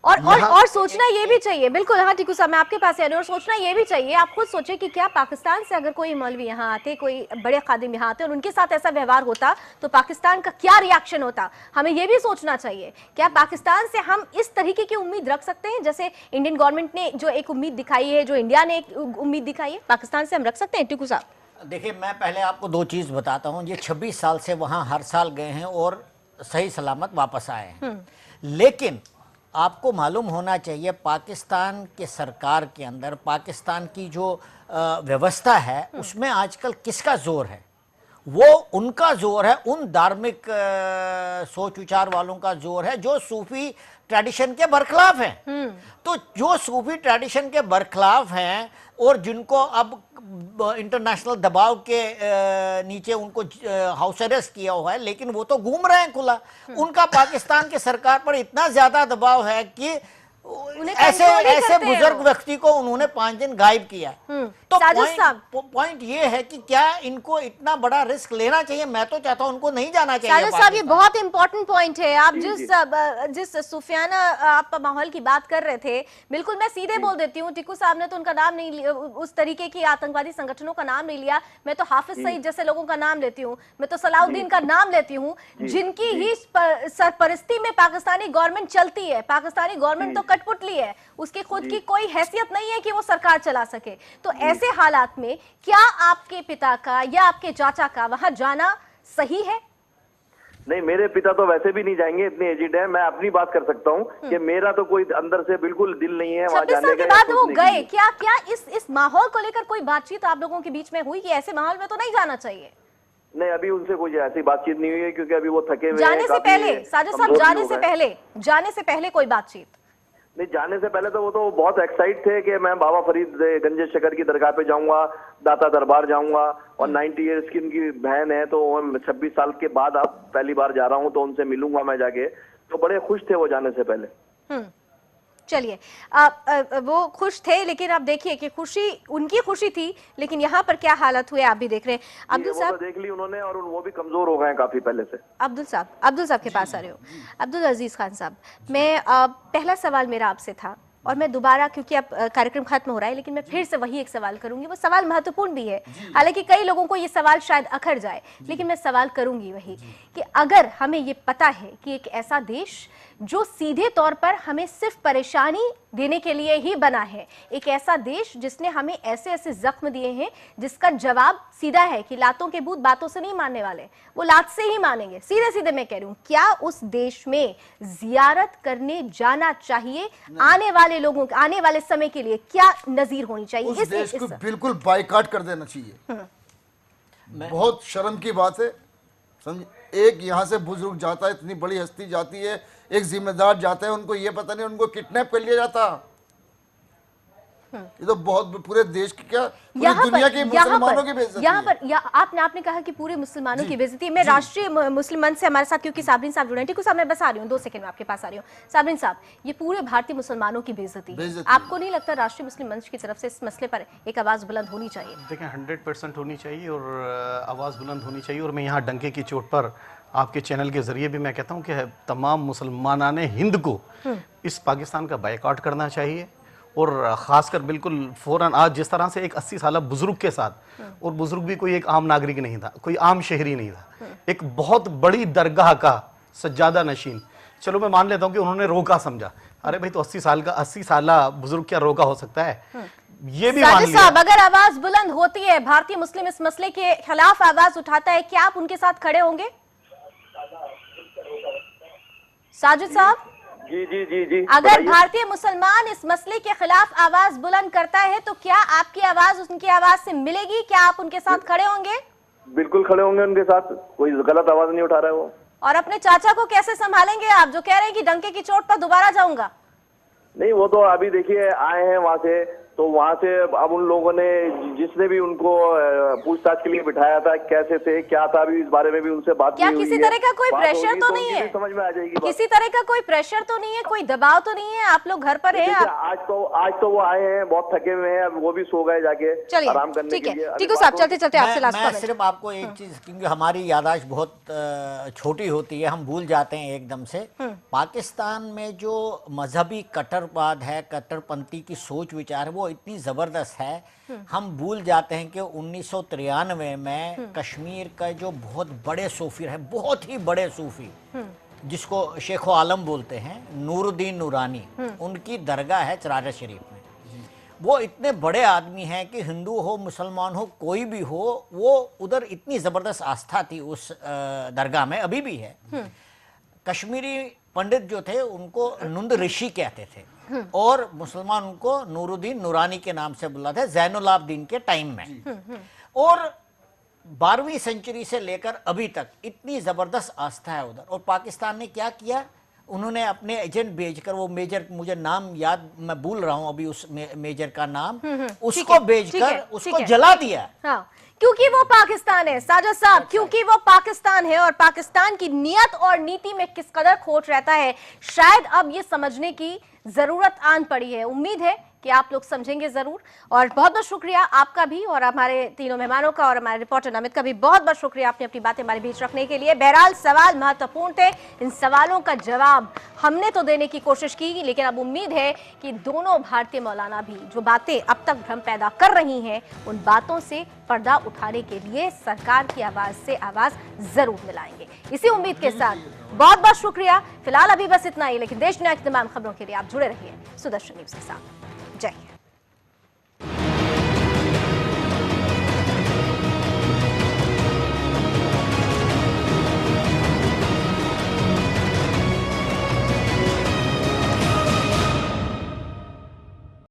और सोचना ये भी चाहिए, बिल्कुल। हाँ टिकू साहब, मैं आपके पास और सोचना ये भी चाहिए, आप खुद सोचे कि क्या पाकिस्तान से अगर कोई मौलवी यहाँ आते, कोई बड़े खादिम यहाँ आते और उनके साथ ऐसा व्यवहार होता, तो पाकिस्तान का क्या रिएक्शन होता? हमें ये भी सोचना चाहिए, क्या पाकिस्तान से हम इस तरीके की उम्मीद रख सकते हैं, जैसे इंडियन गवर्नमेंट ने जो एक उम्मीद दिखाई है, जो इंडिया ने एक उम्मीद दिखाई है, पाकिस्तान से हम रख सकते हैं? टिकू साहब देखिए, मैं पहले आपको 2 चीज़ बताता हूँ। ये 26 साल से वहाँ हर साल गए हैं और सही सलामत वापस आए हैं, लेकिन आपको मालूम होना चाहिए पाकिस्तान के सरकार के अंदर, पाकिस्तान की जो व्यवस्था है, उसमें आजकल किसका जोर है? वो उनका जोर है, उन धार्मिक सोच विचार वालों का जोर है जो सूफी ट्रेडिशन के बरखिलाफ हैं। तो जो सूफी ट्रेडिशन के बरखिलाफ हैं और जिनको अब इंटरनेशनल दबाव के नीचे उनको हाउस अरेस्ट किया हुआ है, लेकिन वो तो घूम रहे हैं खुला। उनका पाकिस्तान की सरकार पर इतना ज्यादा दबाव है कि ऐसे बुजुर्ग व्यक्ति को उन्होंने 5 दिन गायब किया। तो पॉइंट ये है कि क्या इनको इतना बड़ा रिस्क लेना चाहिए? मैं तो चाहता हूं उनको नहीं जाना चाहिए। साजिद साहब, ये बहुत इंपॉर्टेंट पॉइंट है। आप जिस सूफियाना आप माहौल की बात कर रहे थे, बिल्कुल मैं सीधे बोल देती हूँ, टिकू साहब ने तो उनका नाम नहीं लिया, उस तरीके की आतंकवादी संगठनों का नाम नहीं लिया। मैं तो हाफिज सईद जैसे लोगों का नाम लेती हूँ, मैं तो सलाउद्दीन का नाम लेती हूँ, जिनकी ही सरपरस्ती में पाकिस्तानी गवर्नमेंट चलती है। पाकिस्तानी गवर्नमेंट तो कठपुतली है, उसकी खुद की कोई हैसियत नहीं है कि वो सरकार चला सके। तो ऐसे हालात में क्या आपके पिता का या आपके चाचा का वहां जाना सही है? नहीं, मेरे पिता तो वैसे भी नहीं जाएंगे, इतने एजिड है। मैं अपनी बात कर सकता हूँ कि मेरा तो कोई अंदर से बिल्कुल दिल नहीं है वहां जाने का। बाद वो गए, क्या इस माहौल को लेकर कोई बातचीत आप लोगों के बीच में हुई कि ऐसे माहौल में तो नहीं जाना चाहिए? नहीं, अभी उनसे कोई ऐसी बातचीत नहीं हुई है, क्योंकि अभी वो थके हुए हैं। जाने से पहले साजिद साहब, जाने से पहले कोई बातचीत नहीं? जाने से पहले तो वो तो बहुत एक्साइट थे कि मैं बाबा फरीद गंजे शकर की दरगाह पे जाऊंगा, दाता दरबार जाऊंगा, और 90 ईयर्स की उनकी बहन है, तो 26 साल के बाद अब पहली बार जा रहा हूं, तो उनसे मिलूंगा मैं जाके। तो बड़े खुश थे वो जाने से पहले। चलिए, वो खुश थे, लेकिन आप देखिए कि खुशी उनकी खुशी थी, लेकिन यहाँ पर क्या हालत हुए आप भी देख रहे हैं। अब्दुल साहब देख ली उन्होंने, और वो भी कमजोर हो गए हैं काफी पहले से। अब्दुल साहब के पास आ रहे हो। अब्दुल अजीज खान साहब, मैं पहला सवाल मेरा आपसे था, और मैं दोबारा, क्योंकि अब कार्यक्रम खत्म हो रहा है, लेकिन मैं फिर से वही एक सवाल करूंगी। वो सवाल महत्वपूर्ण भी है, हालांकि कई लोगों को ये सवाल शायद अखर जाए, लेकिन मैं सवाल करूंगी वही कि अगर हमें ये पता है कि एक ऐसा देश जो सीधे तौर पर हमें सिर्फ परेशानी देने के लिए ही बना है, एक ऐसा देश जिसने हमें ऐसे ऐसे जख्म दिए हैं जिसका जवाब सीधा है कि लातों के भूत बातों से नहीं मानने वाले, वो लात से ही मानेंगे, सीधे सीधे मैं कह रही हूं। क्या उस देश में जियारत करने जाना चाहिए? आने वाले लोगों, आने वाले समय के लिए क्या नजीर होनी चाहिए? उस देश को बिल्कुल बाइकाट कर देना चाहिए। बहुत शर्म की बात है, समझ, एक यहाँ से बुजुर्ग जाता है, इतनी बड़ी हस्ती जाती है, एक जिम्मेदार जाता है, उनको ये पता नहीं उनको किडनैप कर लिया जाता। ये तो बहुत पूरे देश की क्या, पूरी दुनिया के मुसलमानों की बेइज्जती है। आपने कहा कि पूरे मुसलमानों की बेइज्जती है। मैं राष्ट्रीय मुस्लिम मंच से हमारे साथ, क्योंकि साबरीन साहब जुड़े हैं, टिकू साहब मैं बस आ रही हूँ, 2 सेकंड में आपके पास आ रही हूँ। साबरीन साहब, ये पूरे भारतीय मुसलमानों की बेइज्जती, आपको नहीं लगता राष्ट्रीय मुस्लिम मंच की तरफ से इस मसले पर एक आवाज बुलंद होनी चाहिए? देखें, 100% होनी चाहिए और आवाज़ बुलंद होनी चाहिए। और मैं यहाँ डंके की चोट पर आपके चैनल के जरिए भी मैं कहता हूँ कि तमाम मुसलमानान हिंद को इस पाकिस्तान का बायकॉट करना चाहिए, और ख़ासकर बिल्कुल फ़ौरन। आज जिस तरह से एक 80 साल बुजुर्ग के साथ, और बुजुर्ग भी कोई एक आम नागरिक नहीं था, कोई आम शहरी नहीं था, एक बहुत बड़ी दरगाह का सज्जादा नशीन, चलो मैं मान लेता हूँ कि उन्होंने रोका समझा, अरे भाई तो 80 साल बुजुर्ग क्या रोका हो सकता है? ये भी मान लिया। साहब, अगर आवाज बुलंद होती है, भारतीय मुस्लिम इस मसले के खिलाफ आवाज उठाता है, क्या आप उनके साथ खड़े होंगे? साजिद साहब, जी अगर भारतीय मुसलमान इस मसले के खिलाफ आवाज बुलंद करता है, तो क्या आपकी आवाज उनकी आवाज से मिलेगी? क्या आप उनके साथ खड़े होंगे? बिल्कुल खड़े होंगे उनके साथ, कोई गलत आवाज नहीं उठा रहा है वो। और अपने चाचा को कैसे संभालेंगे आप, जो कह रहे हैं कि डंके की चोट पर दोबारा जाऊंगा? नहीं, वो तो अभी देखिए आए हैं वहां से, तो वहां से अब उन लोगों ने, जिसने भी उनको पूछताछ के लिए बिठाया था, कैसे थे, क्या था, अभी इस बारे में भी उनसे बात क्या किसी तरह का कोई प्रेशर तो नहीं है? समझ में आ जाएगी। किसी तरह का कोई प्रेशर तो नहीं है, कोई दबाव तो नहीं है? आप लोग घर पर हैं? आज तो वो आए हैं, बहुत थके हुए हैं, अब वो भी सो गए जाके आराम करने के लिए। टिकू साहब, चलते चलते आपसे लास्ट मैं सिर्फ आपको एक चीज, क्योंकि हमारी याददाश्त बहुत छोटी होती है, हम भूल जाते हैं एकदम से। पाकिस्तान में जो मजहबी कट्टरवाद है, कट्टरपंथी की सोच विचार है, वो इतनी जबरदस्त है, हम भूल जाते हैं कि 1993 में कश्मीर का जो बहुत बड़े सूफी है, बहुत ही बड़े सूफी, जिसको शेख आलम बोलते हैं, नूरुद्दीन नूरानी, उनकी दरगाह है चराजा शरीफ में। वो इतने बड़े आदमी हैं कि हिंदू हो, मुसलमान हो, कोई भी हो, वो उधर इतनी ज़बरदस्त आस्था थी उस दरगाह में, अभी भी है। कश्मीरी पंडित जो थे उनको नुंद ऋषि कहते थे, और मुसलमान उनको नूरुद्दीन नूरानी के नाम से बुलाते थे, ज़ैनुलाब्दीन के टाइम में। और 12वीं सेंचुरी से लेकर अभी तक इतनी ज़बरदस्त आस्था है उधर। और पाकिस्तान ने क्या किया, उन्होंने अपने एजेंट भेजकर, वो मेजर, मुझे नाम याद, मैं भूल रहा हूं अभी उस मेजर का नाम, उसको भेजकर उसको जला दिया। हाँ, क्योंकि वो पाकिस्तान है साजिद साहब, क्योंकि वो पाकिस्तान है, और पाकिस्तान की नियत और नीति में किस कदर खोट रहता है, शायद अब ये समझने की जरूरत आन पड़ी है। उम्मीद है कि आप लोग समझेंगे जरूर। और बहुत बहुत शुक्रिया आपका भी, और हमारे तीनों मेहमानों का, और हमारे रिपोर्टर अमित का भी बहुत बहुत शुक्रिया आपने अपनी बातें हमारे बीच रखने के लिए। बहरहाल सवाल महत्वपूर्ण थे, इन सवालों का जवाब हमने तो देने की कोशिश की, लेकिन अब उम्मीद है कि दोनों भारतीय मौलाना भी जो बातें अब तक भ्रम पैदा कर रही हैं, उन बातों से पर्दा उठाने के लिए सरकार की आवाज से आवाज जरूर मिलाएंगे। इसी उम्मीद के साथ बहुत बहुत शुक्रिया। फिलहाल अभी बस इतना ही, लेकिन देश दुनिया की तमाम खबरों के लिए आप जुड़े रहिए सुदर्शन न्यूज के साथ। जय हिंद।